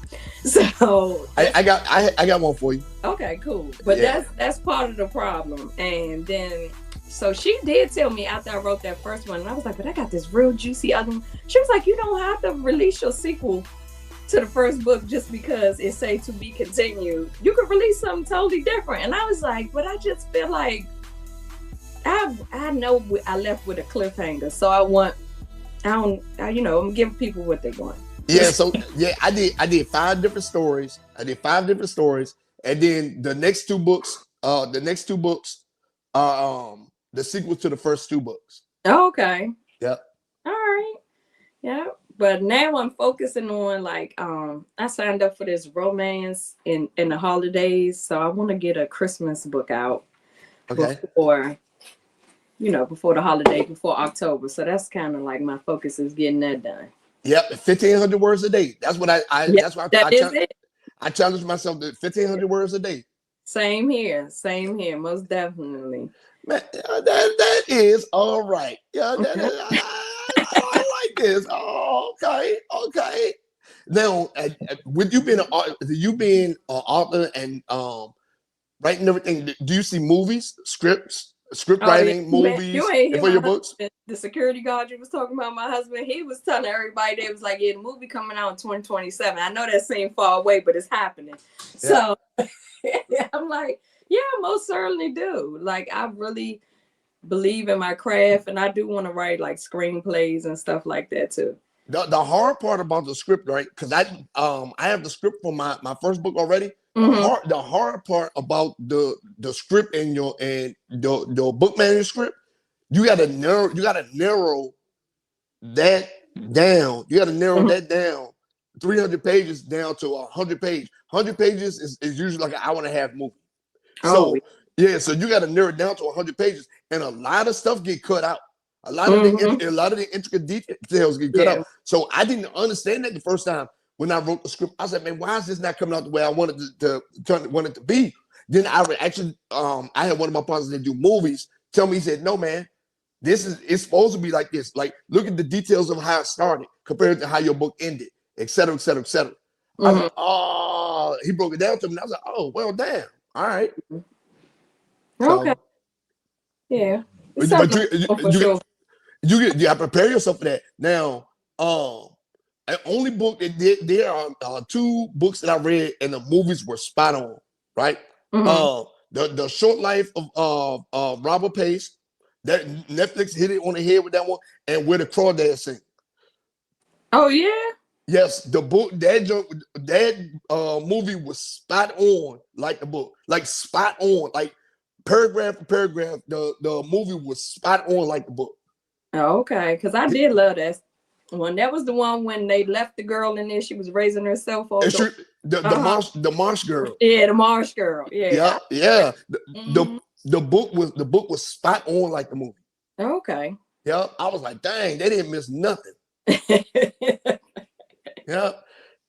So I got one for you. Okay, cool. But that's part of the problem. And then so she did tell me after I wrote that first one, and I was like, but I got this real juicy other one. She was like, you don't have to release your sequel to the first book just because it say to be continued. You could release something totally different. And I was like, but I just feel like I know I left with a cliffhanger. So I'm giving people what they want. Yeah, so I did 5 different stories. And then the next 2 books are the sequel to the first 2 books. Okay. Yep. All right. Yeah. But now I'm focusing on like I signed up for this romance in the holidays, so I want to get a Christmas book out before the holiday, before October. So that's kind of like my focus is getting that done. Yep, 1,500 words a day. That's what I challenge myself to 1,500 words a day. Same here, most definitely. Man, that is all right. Yeah, I like this. Oh, okay. Now, with you being an author and writing everything, do you see movies, scripts script Oh yeah, writing, man, movies, you ain't and hear for my your books. husband. The security guard you was talking about, my husband, he was telling everybody they was like, yeah, the movie coming out in 2027. I know that seemed far away, but it's happening. Yeah. So I'm like, yeah, I most certainly do. Like, I really believe in my craft, and I do want to write like screenplays and stuff like that too. The hard part about the script, right? Because I have the script for my first book already. Mm-hmm. The hard part about the script and your book manuscript, you gotta narrow that down. You gotta narrow Mm-hmm. that down. 300 pages down to 100 pages. 100 pages is usually like an hour and a half movie. Oh, So yeah, so you got to narrow it down to 100 pages, and a lot of stuff get cut out. A lot of the intricate details get cut out. So I didn't understand that the first time when I wrote the script. I said, man, why is this not coming out the way I wanted want it to be? Then I actually I had one of my partners that do movies tell me, he said, no, man, it's supposed to be like this. Like, look at the details of how it started compared to how your book ended, et cetera, et cetera, et cetera. I was like, oh, he broke it down to me. And I was like, oh, well, damn. All right. Okay. So, yeah. but you got to prepare yourself for that. Now, the only book there are two books that I read and the movies were spot on, right? The Short Life of Robert Pace, that Netflix hit it on the head with that one, and Where the Crawdads Sing. Oh yeah. Yes, the book that movie was spot on, like the book, like spot on, like paragraph for paragraph. The movie was spot on, like the book. Oh, okay, because I did love that one. That was the one when they left the girl in there. She was raising herself. The Marsh girl. Yeah, the Marsh girl. Yeah. Yeah. The book was spot on, like the movie. Okay. Yeah, I was like, dang, they didn't miss nothing. Yeah,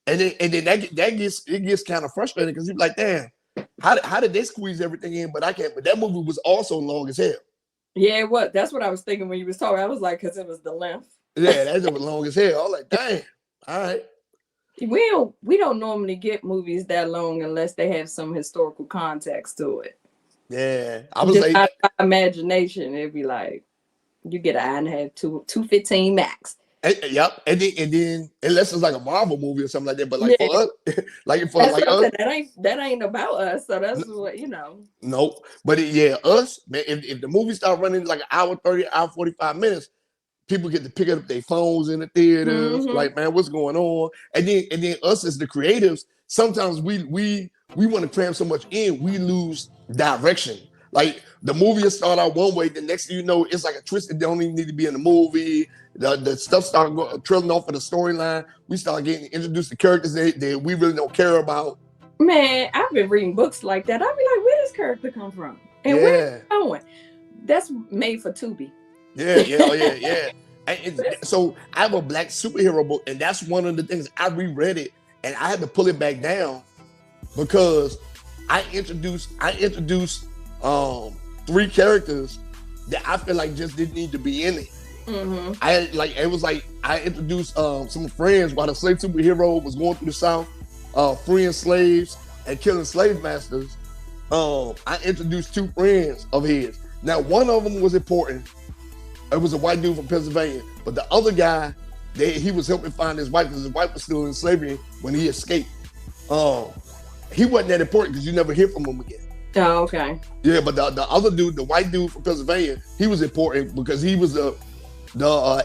and then that gets kind of frustrating because you're like, damn, how did they squeeze everything in? But I can't. But that movie was also long as hell. Yeah, what? That's what I was thinking when you was talking. I was like, because it was the length. Yeah, that was long as hell. I was like, dang, all right. We don't normally get movies that long unless they have some historical context to it. Yeah, I was like, by imagination, it'd be like you get an hour and a half, 2:15 max. Yep, and then unless it's like a Marvel movie or something like that, but like for us, us, that ain't about us. So that's what Nope, but us, man. If the movie start running like an hour 30, hour 45 minutes, people get to pick up their phones in the theaters. Like, man, what's going on? And then us as the creatives, sometimes we want to cram so much in, we lose direction. Like the movie will start out one way, the next thing you know, it's like a twist that don't even need to be in the movie. The stuff start trailing off of the storyline. We start getting introduced to characters that we really don't care about. Man, I've been reading books like that. I'll be like, where does character come from? And where is it going? That's made for Tubi. Yeah. So I have a Black superhero book, and that's one of the things I reread it, and I had to pull it back down because I introduced 3 characters that I feel like just didn't need to be in it. I introduced some friends while the slave superhero was going through the South, freeing slaves and killing slave masters. I introduced 2 friends of his. Now, one of them was important. It was a white dude from Pennsylvania, but the other guy, he was helping find his wife because his wife was still in slavery when he escaped. He wasn't that important because you never hear from him again. Oh, okay. Yeah, but the other dude, the white dude from Pennsylvania, he was important because he was the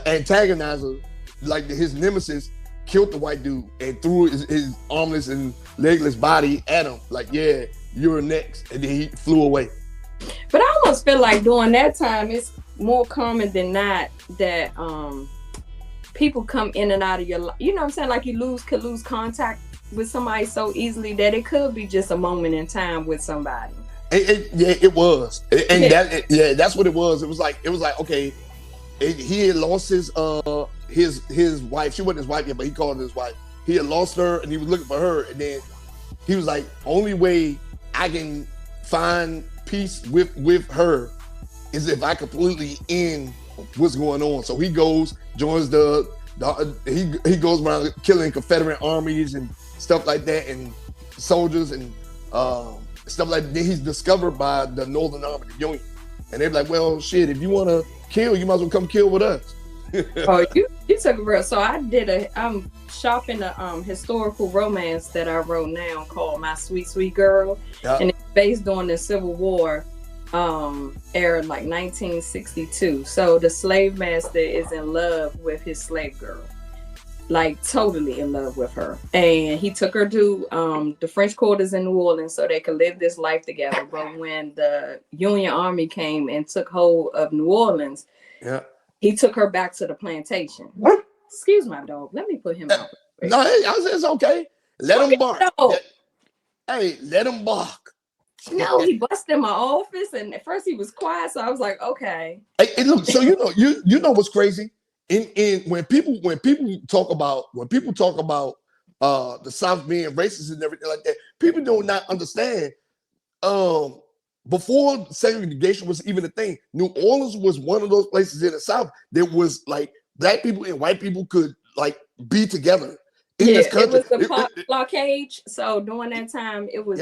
antagonizer, like his nemesis, killed the white dude and threw his armless and legless body at him. Like, yeah, you're next, and then he flew away. But I almost feel like during that time, it's more common than not that people come in and out of your life. You know what I'm saying? Like you could lose contact with somebody so easily that it could be just a moment in time with somebody. It was, that's what it was. It was like okay, he had lost his wife. She wasn't his wife yet, but he called her his wife. He had lost her, and he was looking for her. And then he was like, only way I can find peace with her is if I completely end what's going on. So he joins he goes around killing Confederate armies and stuff like that, and soldiers and stuff like that. Then he's discovered by the Northern Army, the Union. And they're like, well, shit, if you want to kill, you might as well come kill with us. Oh, you took a real. So I'm shopping a historical romance that I wrote now called My Sweet Sweet Girl, and it's based on the Civil War era, like 1962. So the slave master is in love with his slave girl, like totally in love with her, and he took her to the French quarters in New Orleans so they could live this life together. But when the Union Army came and took hold of New Orleans, he took her back to the plantation. Excuse my dog. Let me put him out. No, it's okay. Let him bark. Hey, let him bark. No, he busted in my office, and at first he was quiet, so I was like, okay. Hey, look, so you know what's crazy? In when people talk about the South being racist and everything like that, people do not understand. Before segregation was even a thing, New Orleans was one of those places in the South that was like black people and white people could like be together in this country. It was the blockade. So during that time, it was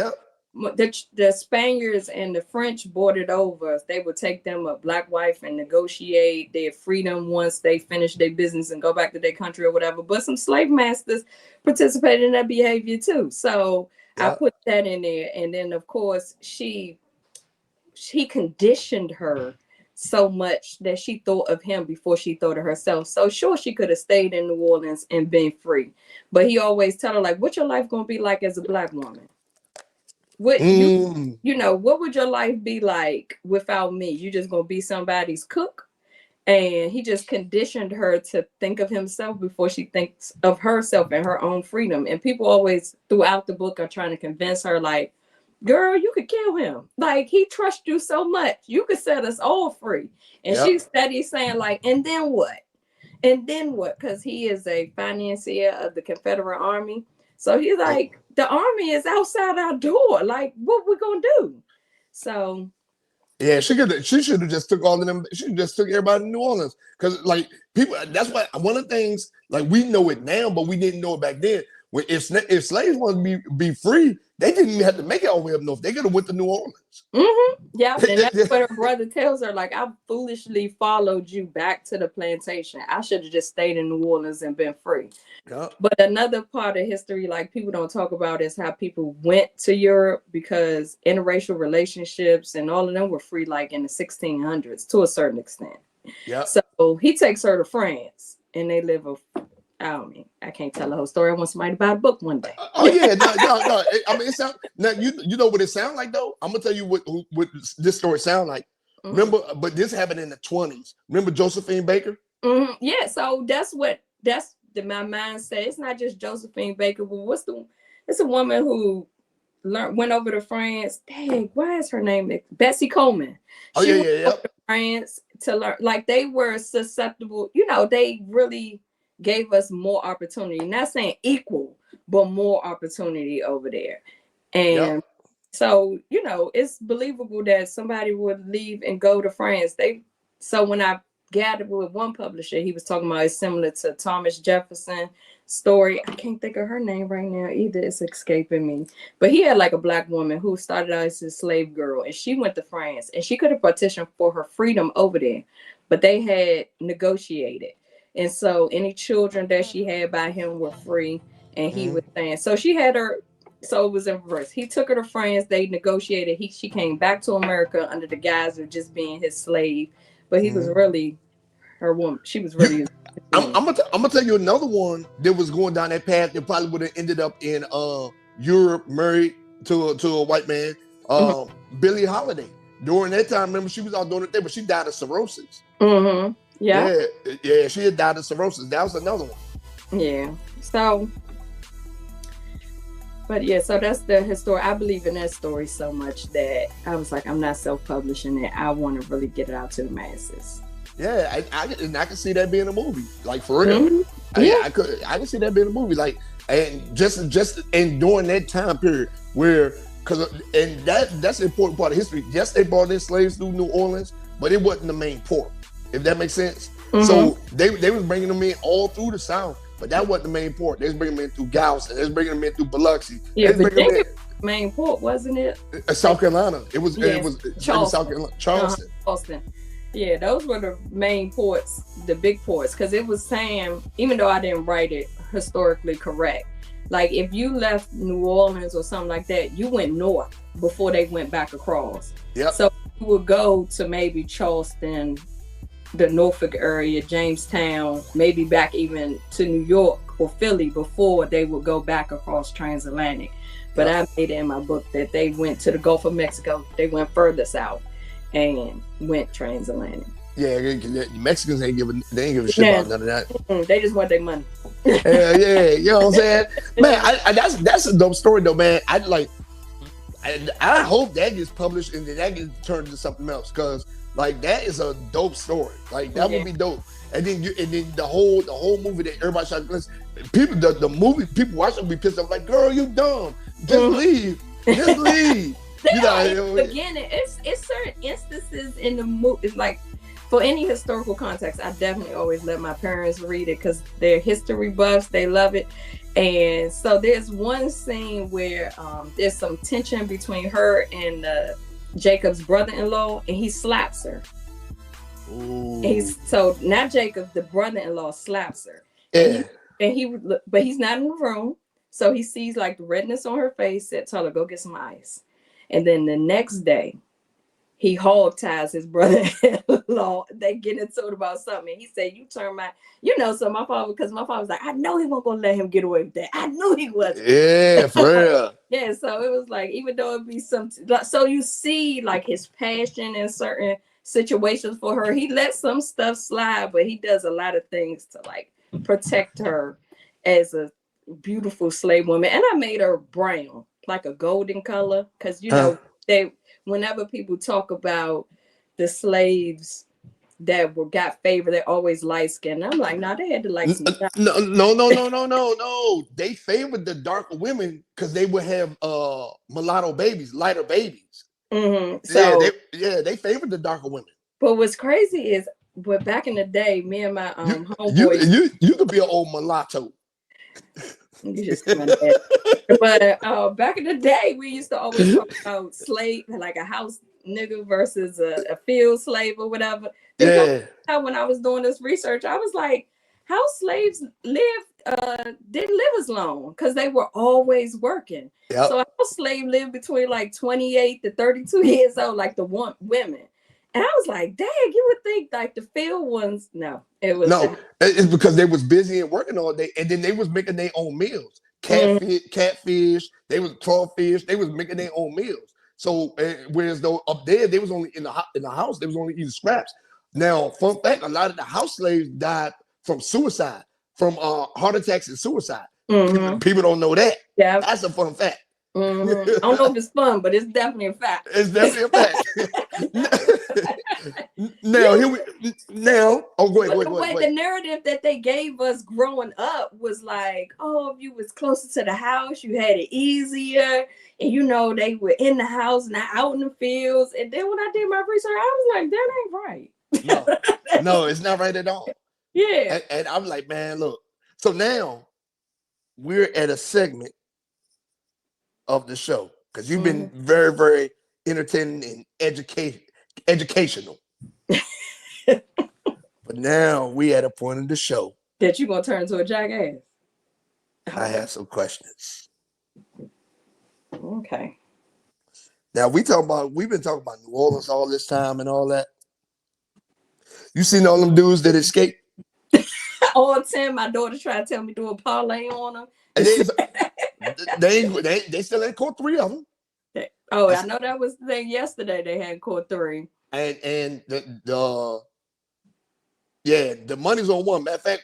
the Spaniards and the French boarded over. They would take them a black wife and negotiate their freedom once they finished their business and go back to their country or whatever. But some slave masters participated in that behavior too. So I put that in there. And then of course he conditioned her so much that she thought of him before she thought of herself. So sure, she could have stayed in New Orleans and been free. But he always tell her, like, what your life gonna be like as a black woman? What you know, what would your life be like without me? You just gonna be somebody's cook? And he just conditioned her to think of himself before she thinks of herself and her own freedom. And people always throughout the book are trying to convince her, like, girl, you could kill him. Like, he trusts you so much. You could set us all free. And she's steady saying, like, and then what? And then what? Because he is a financier of the Confederate Army. So he's like, the army is outside our door. Like, what we gonna do? So yeah, she should have just took all of them. She just took everybody to New Orleans. Because like people, that's why one of the things, like we know it now, but we didn't know it back then. When if slaves wanted to be free, they didn't even have to make it all the way up north. They could have went to New Orleans. Yeah, and that's what her brother tells her. Like, I foolishly followed you back to the plantation. I should have just stayed in New Orleans and been free. But another part of history, like people don't talk about, is how people went to Europe, because interracial relationships and all of them were free, like in the 1600s to a certain extent. So he takes her to France, and they live I can't tell the whole story. I want somebody to buy a book one day. No. I mean, it sound now. You know what it sounds like though. I'm gonna tell you what this story sound like. Remember, but this happened in the 20s. Remember Josephine Baker? Yeah. So that's my mind said. It's not just Josephine Baker, but it's a woman who went over to France. Dang, why is her name Bessie Coleman? She went over to France to learn. Like, they were susceptible. You know, they really gave us more opportunity. Not saying equal, but more opportunity over there. And so, you know, it's believable that somebody would leave and go to France. So when I gathered with one publisher, he was talking about it's similar to Thomas Jefferson story. I can't think of her name right now either. It's escaping me. But he had like a black woman who started out as a slave girl, and she went to France, and she could have petitioned for her freedom over there, but they had negotiated. And so any children that she had by him were free. And he was saying, so she had her, so it was in reverse. He took her to France. They negotiated. She came back to America under the guise of just being his slave. But he was really her woman. She was really his I'm gonna tell you another one that was going down that path that probably would have ended up in Europe, married to a white man. Billie Holiday. During that time, remember, she was out doing it there, but she died of cirrhosis. Yeah, she had died of cirrhosis. That was another one. Yeah. So, but yeah, so that's the story. I believe in that story so much that I was like, I'm not self-publishing it. I want to really get it out to the masses. Yeah, I can see that being a movie, like for real. I can see that being a movie, like, and just and during that time period where, and that's an important part of history. Yes, they brought in slaves through New Orleans, but it wasn't the main port. If that makes sense. So they was bringing them in all through the South, but that wasn't the main port. They was bringing them in through Galveston. They was bringing them in through Biloxi. Yeah, main port, wasn't it? South Carolina. It was Charleston. South Carolina. Charleston. Charleston. Yeah, those were the main ports, the big ports, because it was saying, even though I didn't write it historically correct, like if you left New Orleans or something like that, you went north before they went back across. Yep. So you would go to maybe Charleston, the Norfolk area, Jamestown, maybe back even to New York or Philly before they would go back across transatlantic. But I made it in my book that they went to the Gulf of Mexico. They went further south and went transatlantic. Yeah, Mexicans ain't give a shit about none of that. They just want their money. Yeah, you know what I'm saying? Man, that's a dope story though, man. I hope that gets published and then that gets turned into something else, because like that is a dope story. Like that would be dope. And then the whole movie that everybody shot, people the movie people watching be pissed off like, girl, you dumb. Just leave. Just leave. Beginning, it's certain instances in the movie. It's like, for any historical context, I definitely always let my parents read it because they're history buffs. They love it. And so there's one scene where there's some tension between her and Jacob's brother-in-law, and he slaps her. So now Jacob, the brother-in-law, slaps her. Yeah. But he's not in the room. So he sees like the redness on her face, said, tell her, go get some ice. And then the next day, he hog ties his brother-in-law. They get into it about something. And he said, you turn my, so my father, because my father was like, I know he wasn't going to let him get away with that. I knew he wasn't. Yeah, for real. Yeah, so it was like, even though it be so you see like his passion in certain situations for her. He lets some stuff slide, but he does a lot of things to like protect her as a beautiful slave woman. And I made her brown, like a golden color, because whenever people talk about the slaves that got favored, they're always light skinned. I'm like, nah, they had to like some No. They favored the darker women because they would have mulatto babies, lighter babies. Mm-hmm. So they favored the darker women. But what's crazy is, but back in the day, me and my homeboys, you could be an old mulatto. You just but back in the day, we used to always talk about slave, like a house nigga versus a field slave or whatever. When I was doing this research, I was like, house slaves didn't live as long because they were always working. Yep. So a house slave lived between like 28 to 32 years old, like the women. And I was like, dang, you would think like the field ones. It's because they was busy and working all day, and then they was making their own meals. Catfish, they was crawfish, they was making their own meals. So whereas though up there they was only in the house, they was only eating scraps. Now, fun fact, a lot of the house slaves died from suicide, from heart attacks and suicide. Mm-hmm. People don't know that. Yeah, that's a fun fact. Mm-hmm. I don't know if it's fun, but it's definitely a fact. It's definitely a fact. Go ahead. The narrative that they gave us growing up was like, oh, if you was closer to the house, you had it easier, and they were in the house, not out in the fields. And then when I did my research, I was like, that ain't right. No, it's not right at all. Yeah. And I'm like, man, look. So now we're at a segment of the show because you've been very, very entertaining and educational. But now we at a point in the show that you're gonna turn into a jackass. I have some questions. Okay. Now we've been talking about New Orleans all this time and all that. You seen all them dudes that escaped? All 10, my daughter tried to tell me to do a parlay on them. They still ain't caught 3 of them. I know that was the thing yesterday. They had caught 3. And the money's on one. Matter of fact,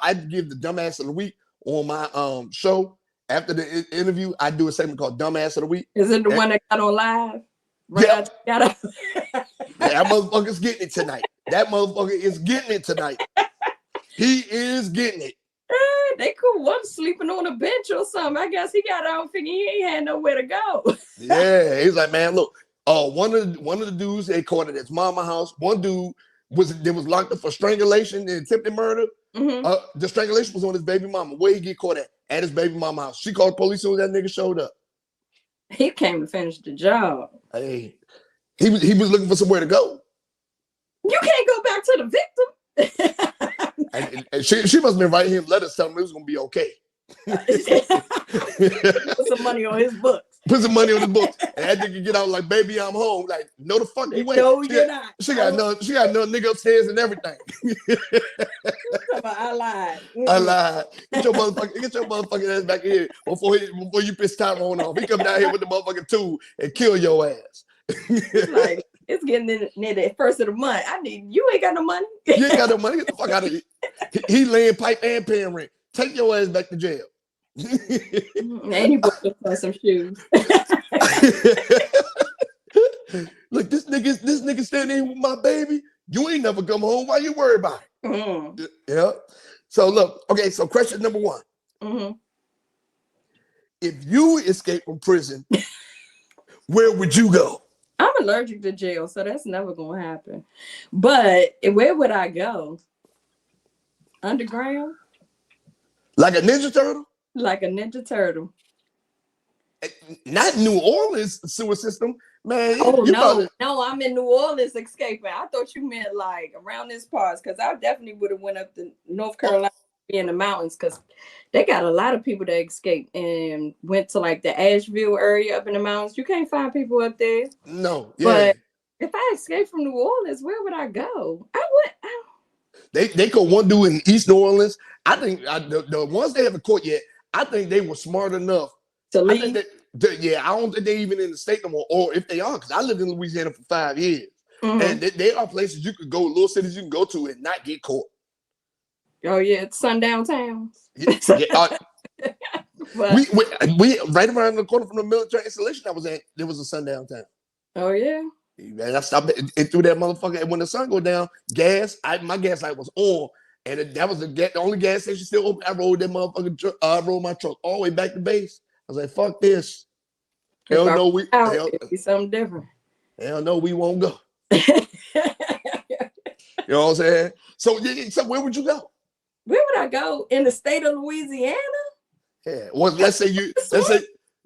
I give the dumbass of the week on my show. After the interview, I do a segment called Dumbass of the Week. Is it the one that got on live? Yeah. That motherfucker's getting it tonight. That motherfucker is getting it tonight. He is getting it. They could one sleeping on a bench or something. I guess he got out thinking he ain't had nowhere to go. Yeah, he's like, man, look. One of the dudes they caught at his mama house. One dude was locked up for strangulation and attempted murder. Mm-hmm. The strangulation was on his baby mama. Where he get caught at his baby mama house. She called the police as soon as that nigga showed up. He came to finish the job. Hey, he was looking for somewhere to go. You can't go back to the victim. And she must have been writing him letters telling him it was gonna be okay. Put some money on his books. Put some money on his books. And that nigga get out like, baby, I'm home. Like, no the fuck you ain't. No, you're not. She got another nigga upstairs and everything. I lied. I lied. Get your motherfucking ass back here before you piss Tyrone off. He come down here with the motherfucking tool and kill your ass. Like, it's getting near the first of the month. You ain't got no money. You ain't got no money. Get the fuck out of here. He laying pipe and paying rent. Take your ass back to jail. And you bought some shoes. Look, this nigga standing here with my baby. You ain't never come home. Why you worry about it? Mm-hmm. Yeah. So look, okay. So question number one: if you escape from prison, where would you go? I'm allergic to jail, so that's never gonna happen. But where would I go? Underground? Like a Ninja Turtle? Like a Ninja Turtle. Not New Orleans sewer system, man. No, I'm in New Orleans escaping. I thought you meant like around this part, because I definitely would have went up to North Carolina in the mountains, because they got a lot of people that escaped and went to like the Asheville area up in the mountains. You can't find people up there. No, yeah. But if I escaped from New Orleans, where would I go? They go one dude in East New Orleans. I think the ones they haven't caught yet, I think they were smart enough to leave. I don't think they even in the state no more, or if they are, because I lived in Louisiana for 5 years, and there are places you could go, little cities you can go to and not get caught. Oh yeah, it's sundown towns. We right around the corner from the military installation I was at, there was a sundown town. Oh yeah. And I stopped and through that motherfucker. And when the sun go down, my gas light was on, and that was the only gas station still open. I rolled that motherfucking truck. I rolled my truck all the way back to base. I was like, "Fuck this! Hell no, it'd be something different. Hell no, we won't go." You know what I'm saying? So where would you go? Where would I go? In the state of Louisiana? Yeah. Well, let's say in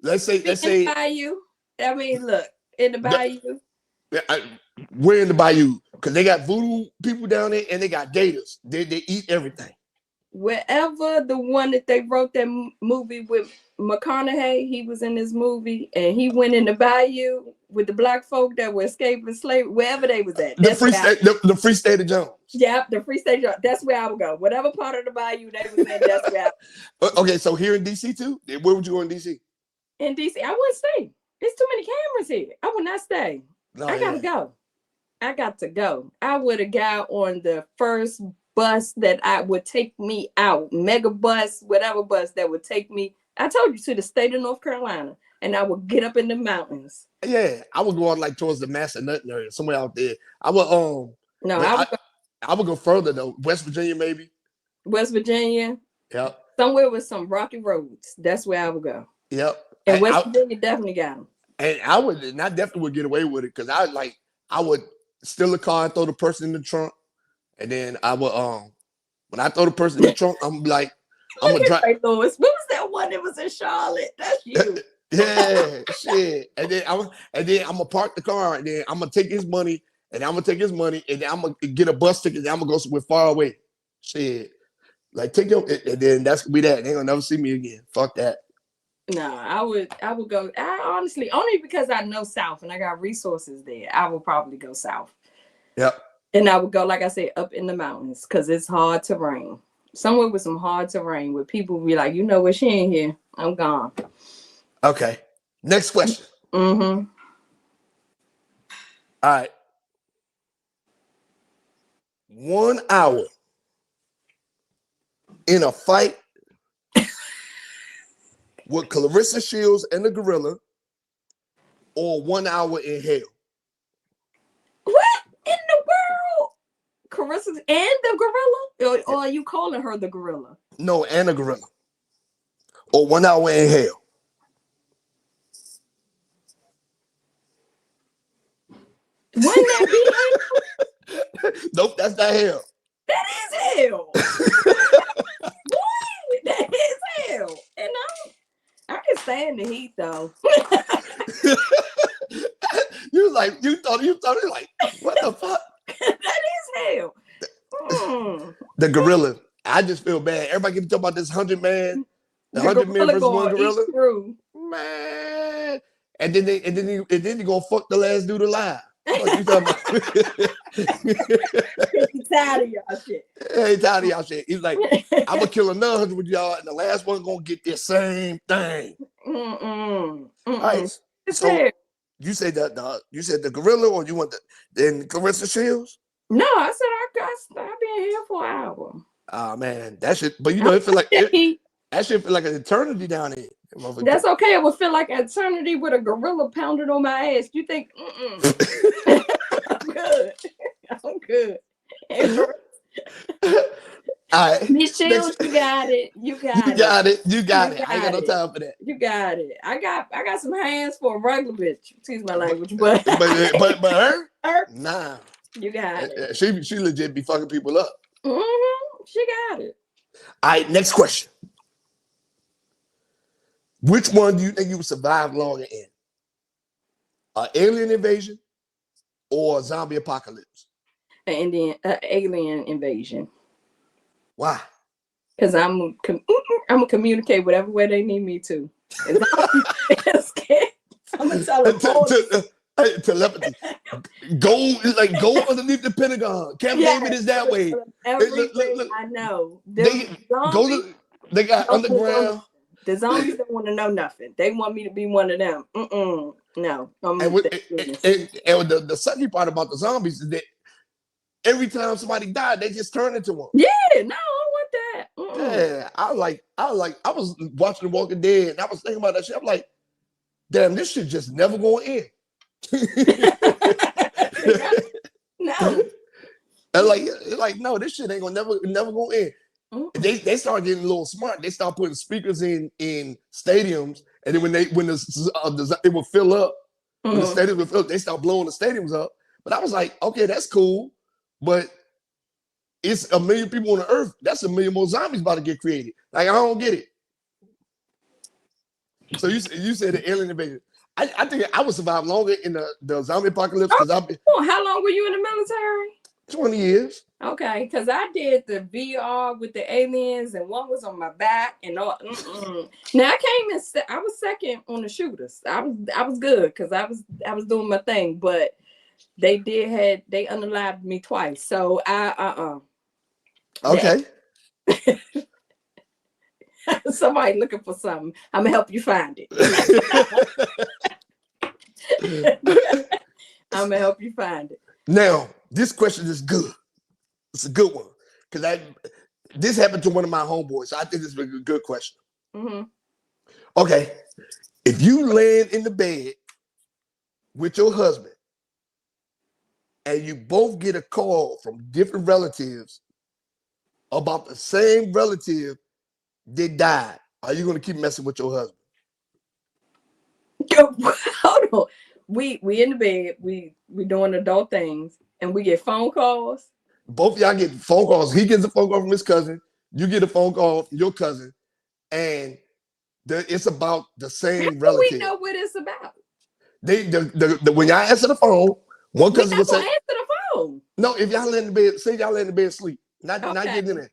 the bayou. I mean, look, in the bayou. We're in the bayou because they got voodoo people down there and they got gators. They eat everything. Wherever the one that they wrote that movie with McConaughey, he was in this movie and he went in the bayou with the black folk that were escaping slavery, wherever they was at. The free state of Jones. Yep, the free state of Jones. That's where I would go. Whatever part of the bayou they was in, that's where I would go. Okay, so here in DC too? Where would you go in DC? In DC, I wouldn't stay. There's too many cameras here. I would not stay. I gotta go. I got to go. I would have got on the first bus that would take me out, mega bus, whatever bus that would take me. I told you, to the state of North Carolina, and I would get up in the mountains. Yeah, I would go out like towards the Massanutten area, somewhere out there. I would I would go further though, West Virginia maybe. West Virginia. Yep. Somewhere with some rocky roads. That's where I would go. Yep. And West Virginia definitely got them. And I definitely would get away with it because I would steal a car and throw the person in the trunk, and then I would when I throw the person in the trunk, I'm like, I'm gonna drive. What was that one that was in Charlotte? That's you. Yeah, shit. And then I'm gonna park the car, and then I'm gonna take his money, and then I'm gonna get a bus ticket, and I'm gonna go somewhere far away. Shit, like take your, and then that's gonna be that. They ain't gonna never see me again. Fuck that. No, I would go. I honestly, only because I know South and I got resources there, I would probably go South. Yep. And I would go, like I said, up in the mountains because it's hard terrain. Somewhere with some hard terrain where people be like, you know what, she ain't here. I'm gone. Okay. Next question. All right. 1 hour in a fight with Clarissa Shields and the gorilla, or 1 hour in hell? What in the world? Clarissa and the gorilla? Or are you calling her the gorilla? No, and the gorilla. Or 1 hour in hell. Wouldn't that be hell? Nope, that's not hell. That is hell. What? That is hell. And I can stand the heat though. You thought it like, what the fuck? That is hell. The gorilla. I just feel bad. Everybody keep talking about this 100-man, the 100 men versus one gorilla. Man. And then they gonna fuck the last dude alive. What you talking about? He's tired of y'all shit. He tired of y'all shit. He's like, I'm gonna kill another 100 with y'all, and the last one gonna get this same thing. All right. So you said the gorilla, or you want the Clarissa Shields? No, I said I've been here for an hour. Oh man, that shit. But you know, it feel like that shit feel like an eternity down here. That's okay. It would feel like an eternity with a gorilla pounded on my ass. You think? I'm good. I'm good. All right. Miss Shields, you got it. You got it. I ain't got no time for that. You got it. I got some hands for a regular bitch. Excuse my language, but her? Nah. You got it. She legit be fucking people up. She got it. All right, next question. Which one do you think you would survive longer in? An alien invasion or a zombie apocalypse? An alien invasion. Why? Because I'm gonna communicate whatever way they need me to. I'm gonna tell them telepathy. Go underneath the Pentagon. Camp David is that way. Everything look, I know. They got underground. The zombies don't want to know nothing. They want me to be one of them. No. And the sucky part about the zombies is that every time somebody died, they just turn into one. Yeah, no, I want that. Yeah, I was watching The Walking Dead, and I was thinking about that shit. I'm like, damn, this shit just never going to end. No. No, this shit ain't gonna never gonna end. They start getting a little smart. They start putting speakers in stadiums, and then when it will fill up, when the stadiums will fill up, they start blowing the stadiums up. But I was like, okay, that's cool, but it's 1 million people on the earth. That's 1 million more zombies about to get created. Like, I don't get it. So you said the alien invasion. I think I would survive longer in the zombie apocalypse because how long were you in the military? 20 years. Okay, because I did the VR with the aliens, and one was on my back, and all. Now I was second on the shooters. I was good because I was doing my thing, but they unalived me twice. So Okay. Somebody looking for something. I'm gonna help you find it. I'm gonna help you find it. Now, this question is good. It's a good one because this happened to one of my homeboys. So I think this is a good question. Okay, if you land in the bed with your husband and you both get a call from different relatives about the same relative that died, are you going to keep messing with your husband? Hold on. We in the bed. We doing adult things, and we get phone calls. Both of y'all get phone calls. He gets a phone call from his cousin. You get a phone call from your cousin, and it's about the same relative. We know what it's about. When y'all answer the phone, one cousin will say, "Answer the phone." No, if y'all in the bed, say y'all in the bed sleep, not getting in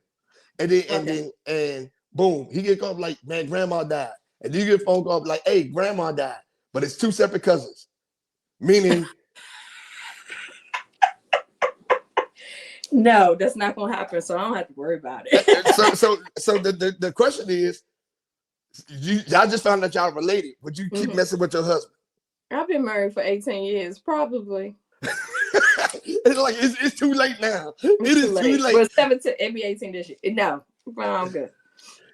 it, and boom, he get called like, man, grandma died, and then you get a phone call like, hey, grandma died, but it's two separate cousins, meaning. No, that's not gonna happen. So I don't have to worry about it. so the question is, y'all just found out y'all related. Would you keep messing with your husband? I've been married for 18 years, probably. It's like it's too late now. It is too late. Well, 17, maybe 18 this year. No, I'm good.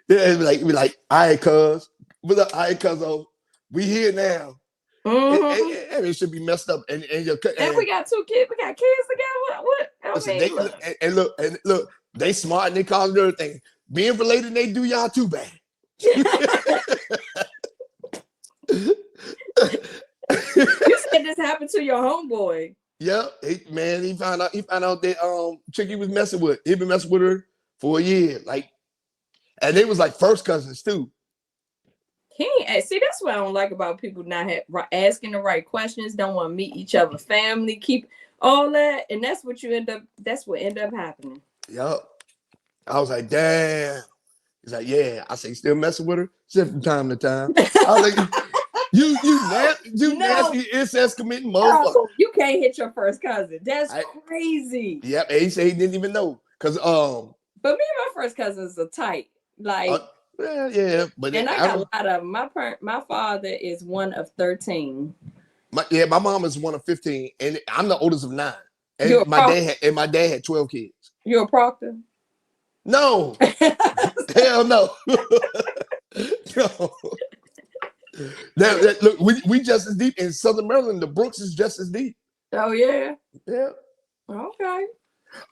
Yeah, it'd be like, all right, cuz, we here now. And it should be messed up. And we got 2 kids. We got kids together. What? Listen, look, they smart and they call it everything. Being related, they do y'all too bad. You said this happened to your homeboy. Yeah, he found out that chick he was messing with. He been messing with her for a year, and they was like first cousins too. He ain't, see, that's what I don't like about people not asking the right questions, don't want to meet each other family, keep all that, and that's what end up happening. Yup. I was like, damn. He's like, yeah. I say, you still messing with her? Said from time to time. I was like, you nasty incest committing motherfucker. No, you can't hit your first cousin. That's crazy. Yep. And he said he didn't even know. But me and my first cousins are tight. Like yeah. But and I got a lot of them. My father is one of 13. My mom is one of 15, and I'm the oldest of 9. And my dad had 12 kids. You're a proctor? No. Hell no. No. Look, we just as deep in Southern Maryland. The Brooks is just as deep. Oh yeah. Yeah. Okay.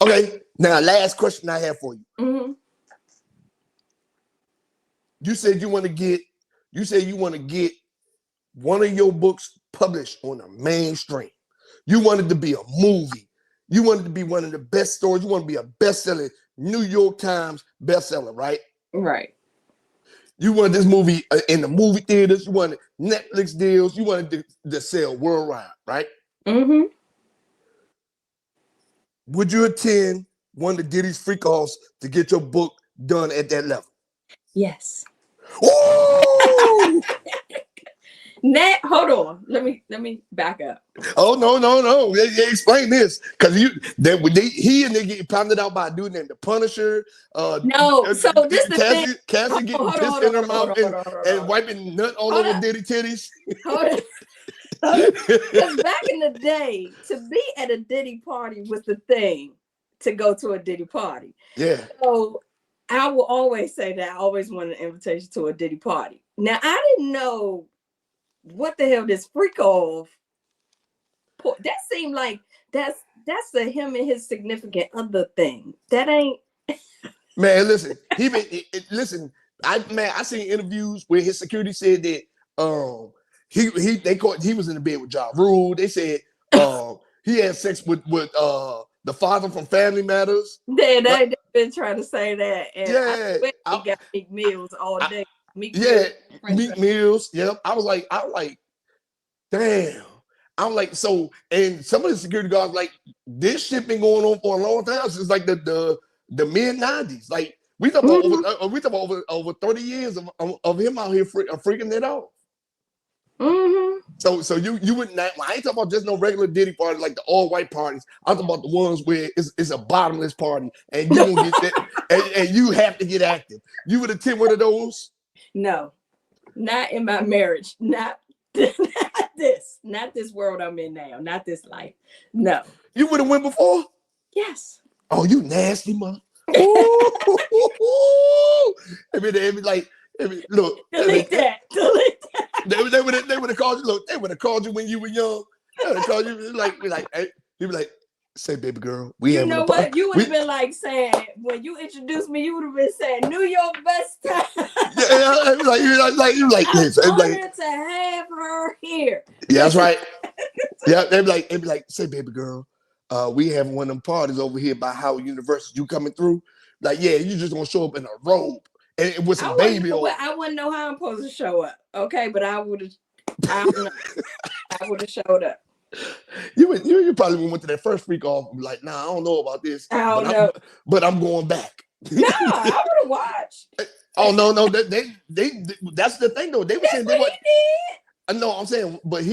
Okay. Now, last question I have for you. Mm-hmm. You said you want to get one of your books published on a mainstream. You want it to be a movie. You want it to be one of the best stories. You want to be a bestseller, New York Times bestseller, right? Right. You want this movie in the movie theaters. You want Netflix deals. You want it to sell worldwide, right? Mm-hmm. Would you attend one of Diddy's freak-offs to get your book done at that level? Yes. Ooh! Hold on. Let me back up. Oh no! Explain this, because he and they get pounded out by a dude named the Punisher. No, so this the thing. Cassie getting pissed in her mouth and wiping nut all over Diddy titties. Hold on. Because back in the day, to be at a Diddy party was the thing. To go to a Diddy party. Yeah. So I will always say that I always wanted an invitation to a Diddy party. Now I didn't know what the hell this freak off. That seemed like that's the him and his significant other thing. That ain't. Man, listen. I seen interviews where his security said that he was in the bed with Ja Rule. They said he had sex with the father from Family Matters. They've been trying to say that. And yeah, he got Meek Mills all day. Meek Mills. Yep. I was like, damn. I'm like, so, and some of the security guards like, this shit been going on for a long time since like the mid 90s. Like we talk about over 30 years of him out here freaking it out. Mm-hmm. So you wouldn't. I ain't talking about just no regular Diddy party like the all white parties. I'm talking about the ones where it's a bottomless party and you don't get that, and you have to get active. You would attend one of those? No, not in my marriage. Not this world I'm in now. Not this life. No. You would have went before? Yes. Oh, you nasty mother. Look. Delete that. They would have called you. Look, they would have called you when you were young. They would have called you you'd be like, say, baby girl, you know what? You would have been like saying, when you introduced me, you would have been saying, New York best time. Yeah, you like this. I'm honored to have her here. Yeah, that's right. Yeah, they'd be like, say, baby girl, we having one of them parties over here by Howard University. You coming through? Like, yeah, you just gonna show up in a robe and with some baby on. I wouldn't know how I'm supposed to show up. Okay, but I would have showed up. You probably went to that first freak off like, nah, I don't know about this. I don't know. But I'm going back. No, I would have watched. Oh no, they that's the thing though. They were saying I know I'm saying, but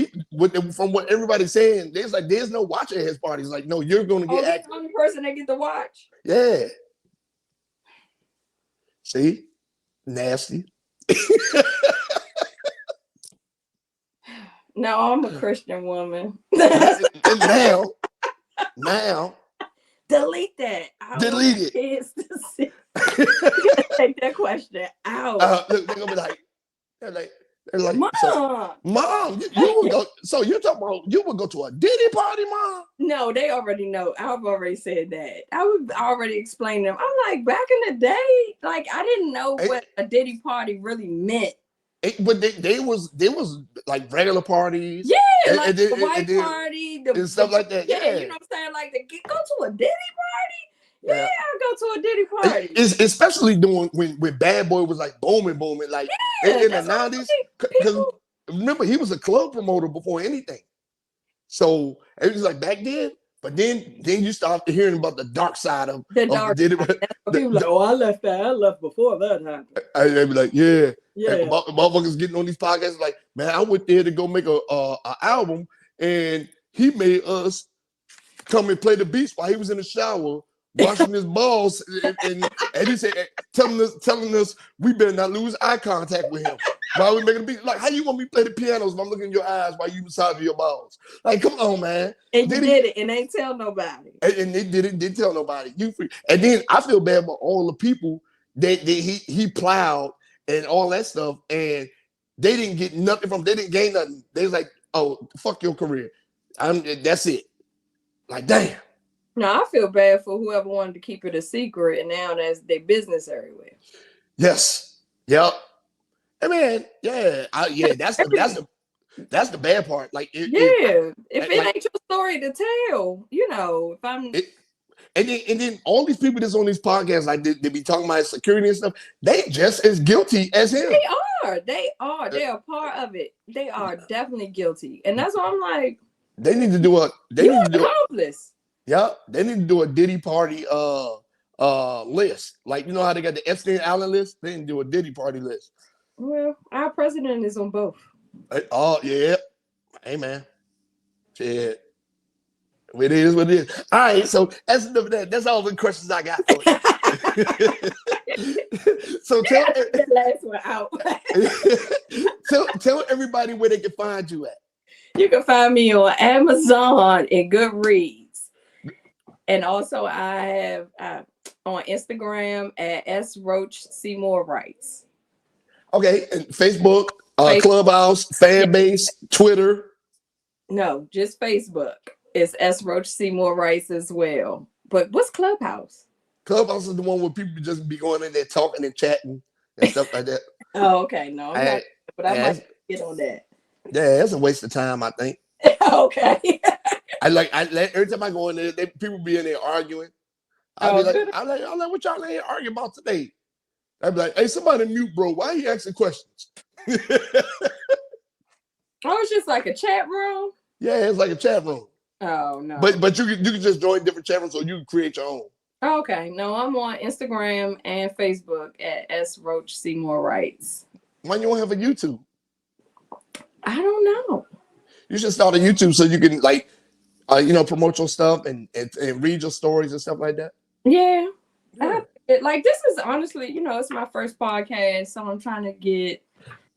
from what everybody's saying, there's no watch at his parties. Like, no, you're gonna get active. The only person that get to watch. Yeah. See? Nasty. No, I'm a Christian woman. now. Delete that. Delete it. Take that question out. They're gonna be like, Mom, Mom, you would go. So you're talking about you would go to a Diddy party, Mom? No, they already know. I've already said that. I would already explain them. I'm like, back in the day, like I didn't know what a Diddy party really meant. But they was like regular parties. Yeah, like the white party, and stuff like that. Yeah, you know what I'm saying? Like go to a Diddy party. Yeah, I go to a Diddy party. It's especially doing when Bad Boy was like booming, like in the 90s. Because remember, he was a club promoter before anything. So it was like back then. But then you start hearing about the dark side of the Diddy. People like, oh, I left before that happened. They be like, yeah. Yeah. Motherfuckers getting on these podcasts like, man, I went there to go make a album, and he made us come and play the beats while he was in the shower washing his balls, and he said, telling us we better not lose eye contact with him while we making the beat. Like, how you want me to play the pianos if I'm looking in your eyes while you massage your balls? Like, come on, man. And you did it and ain't tell nobody. And they didn't tell nobody. You free. And then I feel bad for all the people that he plowed and all that stuff, and they didn't get nothing from. They didn't gain nothing. They was like, oh, fuck your career. That's it. Like, damn. No, I feel bad for whoever wanted to keep it a secret, and now that's their business everywhere. Yes. Yep. I mean, yeah. That's the bad part. Like, if it ain't your story to tell, if I'm. And then all these people that's on these podcasts, like they be talking about security and stuff, they just as guilty as him. They are. They are part of it. They are definitely guilty, and that's why I'm like. They need to do They need to do accomplice. Yeah, they need to do a Diddy party list. Like, you know how they got the Epstein Island list? They need to do a Diddy party list. Well, our president is on both. Oh, yeah. Hey, man. Shit. It is what it is. All right, so that's all the questions I got for you. So tell the last one out. tell everybody where they can find you at. You can find me on Amazon and Goodreads. And also I have on Instagram at S.Roach Seymour Writes. Okay, and Facebook, Clubhouse, fan base, Twitter. No, just Facebook. It's S.Roach Seymour Writes as well. But what's Clubhouse? Clubhouse is the one where people just be going in there talking and chatting and stuff like that. Oh, okay. No, I'm not, but I might get on that. Yeah, it's a waste of time, I think. Okay. Every time I go in there, people be in there arguing. I'm like, what y'all in here arguing about today? I'd be like, hey, somebody mute, bro. Why are you asking questions? It's just like a chat room? Yeah, it's like a chat room. Oh, no. But you can just join different chat rooms so you can create your own. Okay. No, I'm on Instagram and Facebook at S.Roach Seymour Writes. Why you don't have a YouTube? I don't know. You should start a YouTube so you can promote your stuff and read your stories and stuff like that. Yeah. This is honestly, it's my first podcast, so I'm trying to get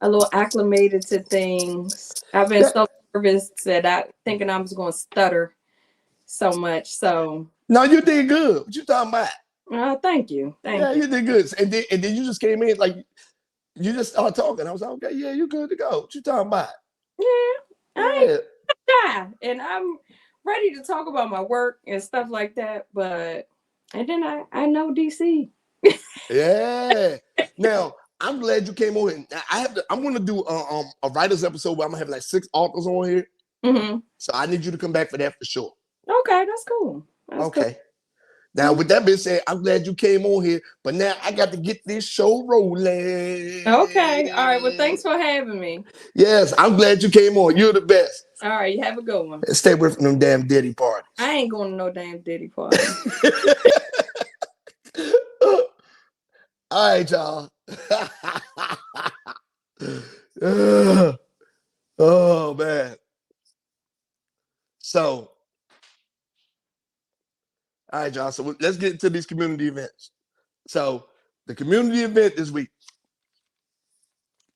a little acclimated to things. I've been so nervous that I thinking I was going to stutter so much. So no, you did good. What you talking about? Thank you. Yeah, you did good. And then you just came in like you just started talking. I was like, okay, yeah, you good to go. What you talking about? Yeah, and I'm ready to talk about my work and stuff like that. And then I know DC. Yeah. Now I'm glad you came on. I'm gonna do a writers episode where I'm gonna have like 6 authors on here. Mm-hmm. So I need you to come back for that for sure. Okay, that's cool. Okay. Now, with that being said, I'm glad you came on here, but now I got to get this show rolling. Okay. All right. Well, thanks for having me. Yes, I'm glad you came on. You're the best. All right. You have a good one. Stay away from them damn Diddy parties. I ain't going to no damn Diddy party. All right, y'all. Oh, man. So, all right, y'all. So let's get into these community events. So the community event this week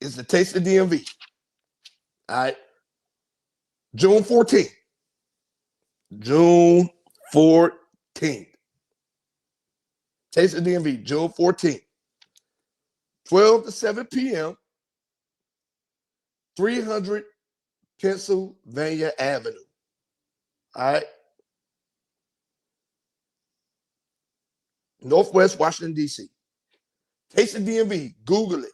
is the Taste of DMV. All right. June 14th. June 14th. Taste of DMV, June 14th. 12 to 7 p.m. 300 Pennslvania Avenue. All right. Northwest Washington, D.C. Taste of DMV. Google it.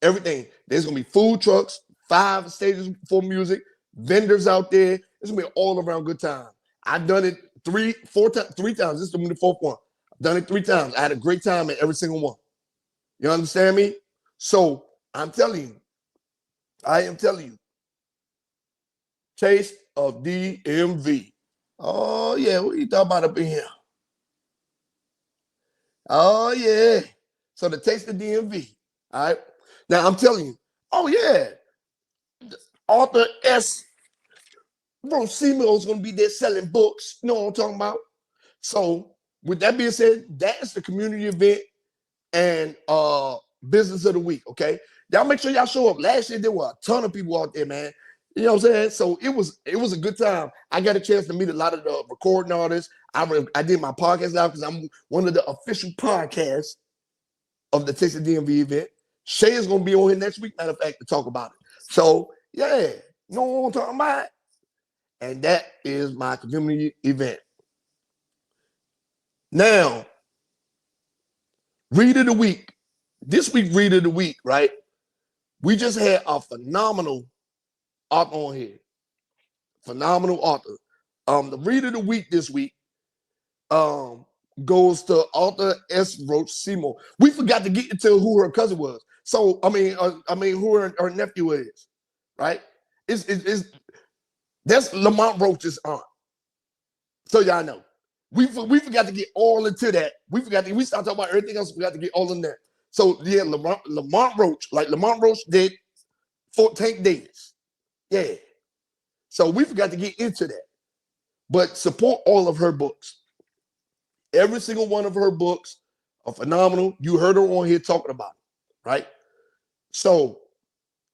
Everything. There's going to be food trucks, 5 stages for music, vendors out there. It's going to be an all-around good time. I've done it 3 times. This is the 4th one. I've done it 3 times. I had a great time at every single one. You understand me? So I'm telling you, I am telling you, Taste of DMV. Oh yeah, what you talking about up in here? Oh yeah. So the Taste of DMV. All right. Now I'm telling you, oh yeah, author S.Roach Seymour is gonna be there selling books. You know what I'm talking about? So with that being said, that's the community event and business of the week. Okay. Y'all make sure y'all show up. Last year there were a ton of people out there, man. You know what I'm saying? So it was a good time. I got a chance to meet a lot of the recording artists. I did my podcast now because I'm one of the official podcasts of the Texas DMV event. Shay is gonna be on here next week, matter of fact, to talk about it. So yeah, you know what I'm talking about? And that is my community event. Now, read of the week. This week, read of the week, right? We just had a phenomenal author on here. Phenomenal author. The read of the week this week goes to author S.Roach Seymour. We forgot to get into who her cousin was. So who her nephew is, right? It's that's Lamont Roach's aunt. So y'all know. We forgot to get all into that. We started talking about everything else. We got to get all in there. So yeah, Lamont Roach, like Lamont Roach did 14 days. Yeah. So we forgot to get into that. But support all of her books. Every single one of her books are phenomenal. You heard her on here talking about it, right? So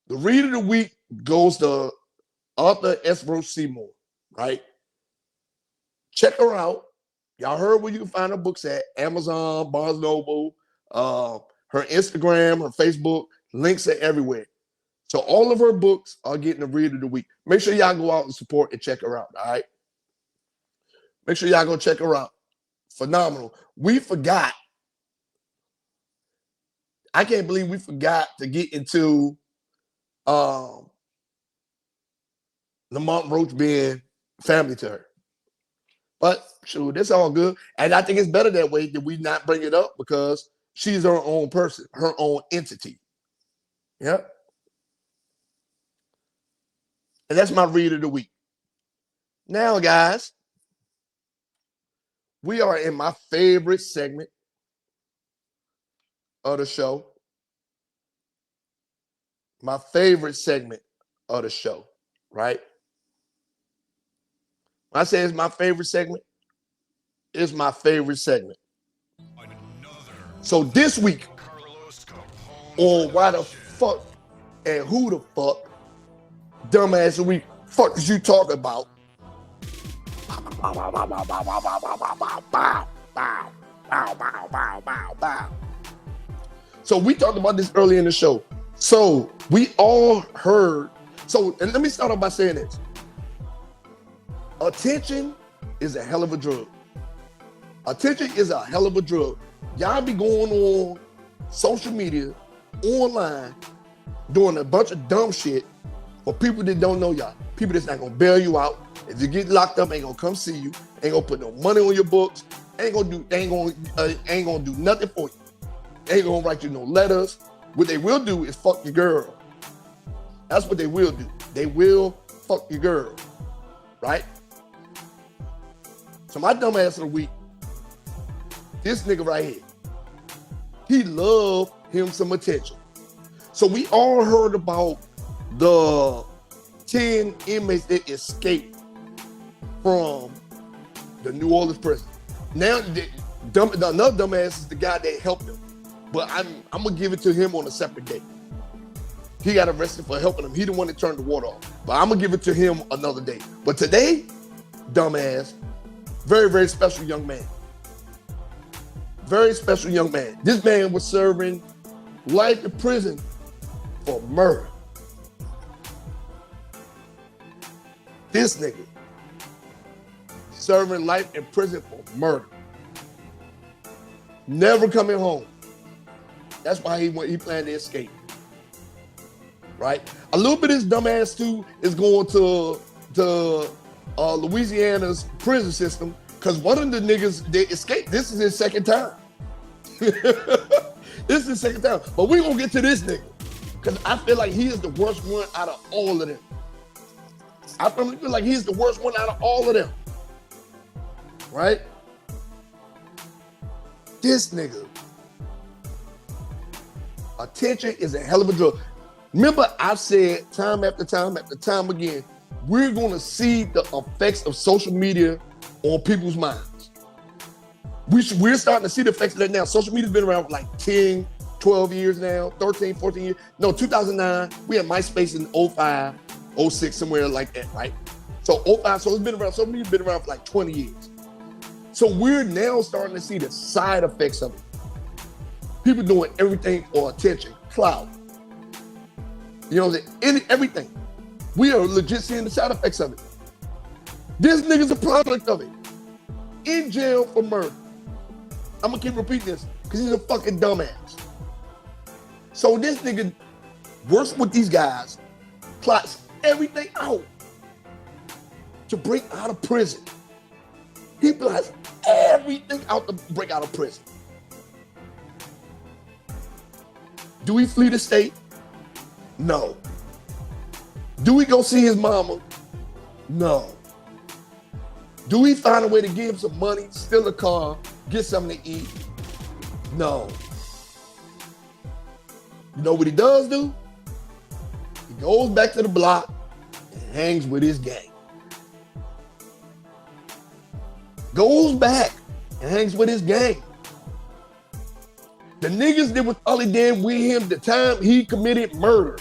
the read of the week goes to author S.Roach Seymour, right? Check her out. Y'all heard where you can find her books at Amazon, Barnes Noble, her Instagram, her Facebook. Links are everywhere. So all of her books are getting the read of the week. Make sure y'all go out and support and check her out, all right? Make sure y'all go check her out. Phenomenal. We forgot. I can't believe we forgot to get into Lamont Roach being family to her. But sure, that's all good. And I think it's better that way that we not bring it up because she's her own person, her own entity. Yep. And that's my read of the week. Now, guys, we are in my favorite segment of the show. My favorite segment of the show, right? When I say it's my favorite segment, it's my favorite segment. So this week on Why the Fuck and Who the Fuck, Dumbass of the Week, fuck is you talking about? So we talked about this earlier in the show. So we all heard. So, and let me start off by saying this. Attention is a hell of a drug. Attention is a hell of a drug. Y'all be going on social media, online, doing a bunch of dumb shit for people that don't know y'all. People that's not gonna bail you out. If you get locked up, ain't gonna come see you. Ain't gonna put no money on your books. Ain't gonna do nothing for you. Ain't gonna write you no letters. What they will do is fuck your girl. That's what they will do. They will fuck your girl, right? So my dumb ass of the week, this nigga right here, he loved him some attention. So we all heard about the 10 inmates that escaped from the New Orleans prison. Now, another dumbass is the guy that helped him. But I'm gonna give it to him on a separate day. He got arrested for helping him. He the one that turned the water off. But I'm gonna give it to him another day. But today, dumbass, very, very special young man. Very special young man. This man was serving life in prison for murder. This nigga serving life in prison for murder. Never coming home. That's why he planned to escape. Right? A little bit of his dumbass too is going to Louisiana's prison system Because one of the niggas, they escaped. This is his second time. This is his second time. But we gonna get to this nigga. Because I feel like he is the worst one out of all of them. I feel like he's the worst one out of all of them. Right? This nigga. Attention is a hell of a drug. Remember, I've said time after time after time again, we're going to see the effects of social media on people's minds. We're starting to see the effects of that now. Social media's been around for like 10, 12 years now, 13, 14 years. No, 2009, we had MySpace in 05, 06, somewhere like that, right? So 05, so it's been around, social media's been around for like 20 years. So we're now starting to see the side effects of it. People doing everything for attention, clout. You know what I'm saying? Everything. We are legit seeing the side effects of it. This nigga's a product of it. In jail for murder. I'm gonna keep repeating this because he's a fucking dumbass. So this nigga works with these guys, plots everything out to break out of prison. He plots everything out to break out of prison. Do we flee the state? No. Do we go see his mama? No. Do we find a way to give him some money, steal a car, get something to eat? No. You know what he does do? He goes back to the block and hangs with his gang. Goes back and hangs with his gang. The niggas that was only there with him the time he committed murder,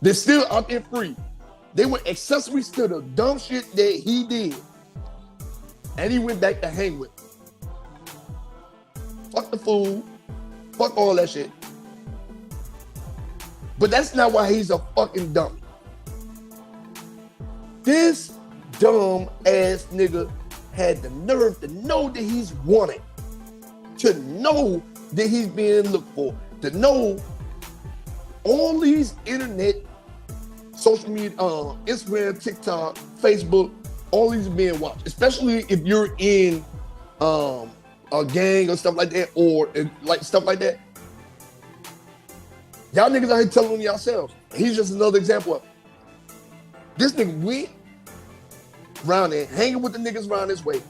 they're still out there free. They were accessories to the dumb shit that he did. And he went back to hang with them. Fuck the food. Fuck all that shit. But that's not why he's a fucking dummy. This dumb ass nigga had the nerve to know that he's wanted. To know that he's being looked for. To know all these internet, social media, Instagram, TikTok, Facebook, all these are being watched. Especially if you're in a gang or stuff like that, or like stuff like that. Y'all niggas out here telling on yourselves. He's just another example of it. This nigga went around there, hanging with the niggas around this way,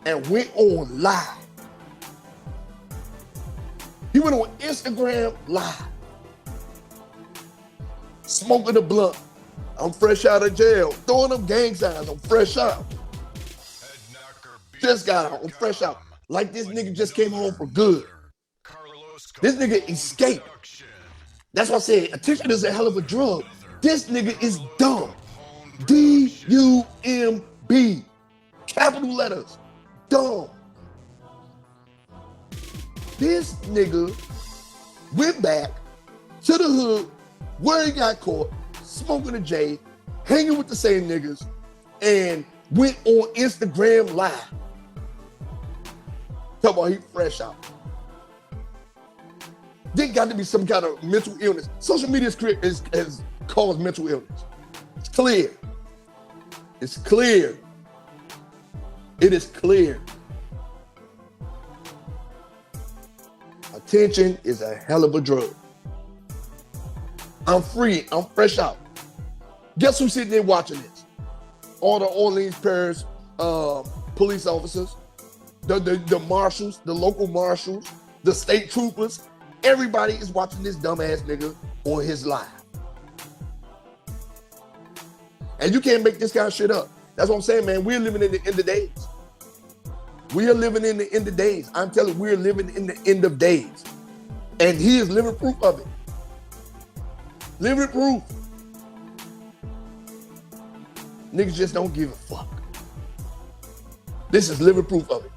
and went on live. He went on Instagram live, smoking a blunt. I'm fresh out of jail. Throwing up gang signs. I'm fresh out. Just got out. I'm fresh out. Like this nigga just came home for good. This nigga escaped. That's why I said attention is a hell of a drug. This nigga is dumb. D-U-M-B. Capital letters. Dumb. This nigga went back to the hood where he got caught, smoking a J, hanging with the same niggas, and went on Instagram live. Talk about he fresh out. There got to be some kind of mental illness. Social media has caused mental illness. It's clear. It's clear. It is clear. Attention is a hell of a drug. I'm free. I'm fresh out. Guess who's sitting there watching this? All the Orleans Parish police officers, the marshals, the local marshals, the state troopers. Everybody is watching this dumbass nigga on his live. And you can't make this kind of shit up. That's what I'm saying, man. We're living in the end of days. We are living in the end of days. I'm telling you, we're living in the end of days. And he is living proof of it. Living proof. Niggas just don't give a fuck. This is living proof of it.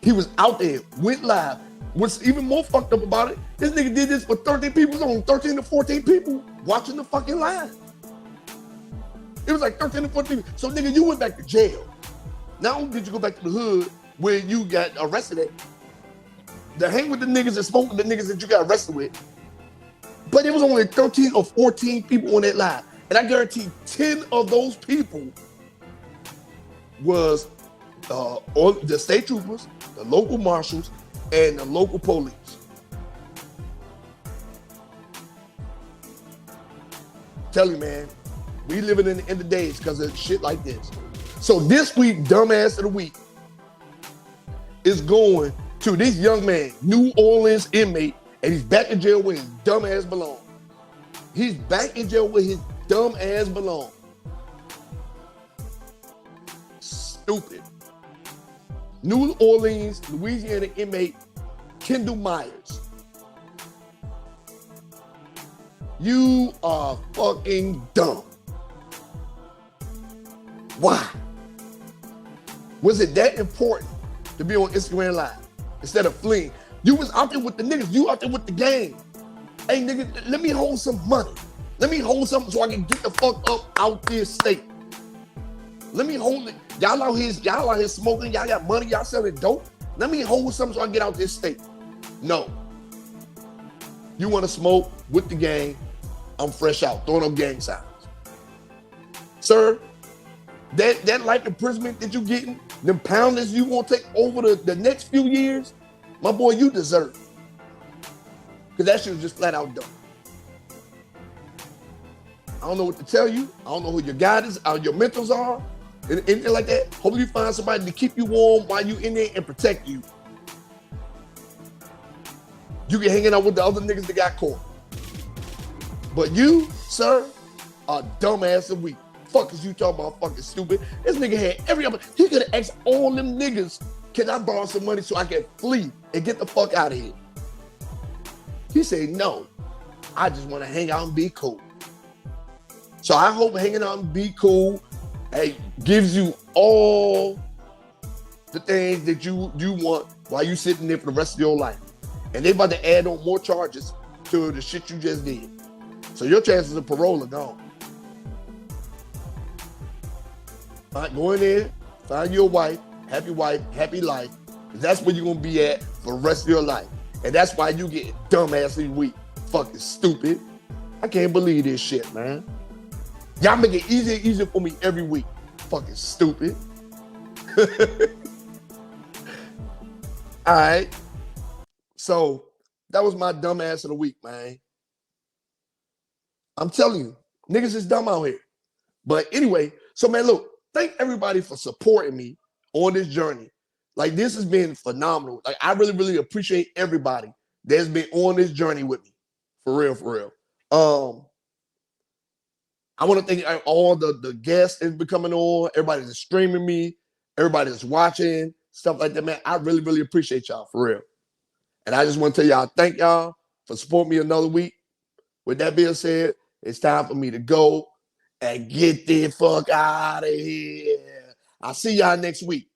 He was out there, went live. What's even more fucked up about it, this nigga did this for 13 people, on 13 to 14 people watching the fucking live. It was like 13 to 14 people. So nigga, you went back to jail. Not only did you go back to the hood where you got arrested at, to hang with the niggas and smoke with the niggas that you got arrested with, but it was only 13 or 14 people on that live. And I guarantee 10 of those people was all the state troopers, the local marshals, and the local police. Tell you, man, we living in the end of days because of shit like this. So this week, dumbass of the week is going to this young man, New Orleans inmate, and he's back in jail where his dumb ass belong. He's back in jail where his dumb ass belong. Stupid. New Orleans, Louisiana inmate, Kendall Myers. You are fucking dumb. Why? Was it that important to be on Instagram Live instead of fleeing? You was out there with the niggas. You out there with the gang. Hey, nigga, let me hold some money. Let me hold something so I can get the fuck up out this state. Let me hold it. Y'all out here smoking. Y'all got money. Y'all selling dope. Let me hold something so I can get out this state. No. You want to smoke with the gang? I'm fresh out, throwing up gang signs. Sir, that life imprisonment that you getting, them pounders you gonna take over the next few years, my boy, you deserve it. Because that shit was just flat out dumb. I don't know what to tell you. I don't know who your guidance, your mentors are, and anything like that. Hopefully you find somebody to keep you warm while you in there and protect you. You get hanging out with the other niggas that got caught. But you, sir, are dumbass of the week. Fuck is you talking about fucking stupid? This nigga had every other. He could have asked all them niggas, can I borrow some money so I can flee and get the fuck out of here? He said, no, I just want to hang out and be cool. So I hope hanging out and be cool gives you all the things that you want while you sitting there for the rest of your life. And they about to add on more charges to the shit you just did. So your chances of parole are gone. All right, go in there, find your wife, happy life. That's where you're gonna be at for the rest of your life. And that's why you get dumbass every week. Fucking stupid. I can't believe this shit, man. Y'all make it easier and easier for me every week. Fucking stupid. All right. So that was my dumbass of the week, man. I'm telling you, niggas is dumb out here. But anyway, so man, look, thank everybody for supporting me on this journey. Like, this has been phenomenal. Like, I really, really appreciate everybody that's been on this journey with me. For real, for real. I want to thank all the guests that's been coming on, everybody that's streaming me, everybody that's watching, stuff like that, man. I really, really appreciate y'all, for real. And I just want to tell y'all, thank y'all for supporting me another week. With that being said, it's time for me to go and get the fuck out of here. I'll see y'all next week.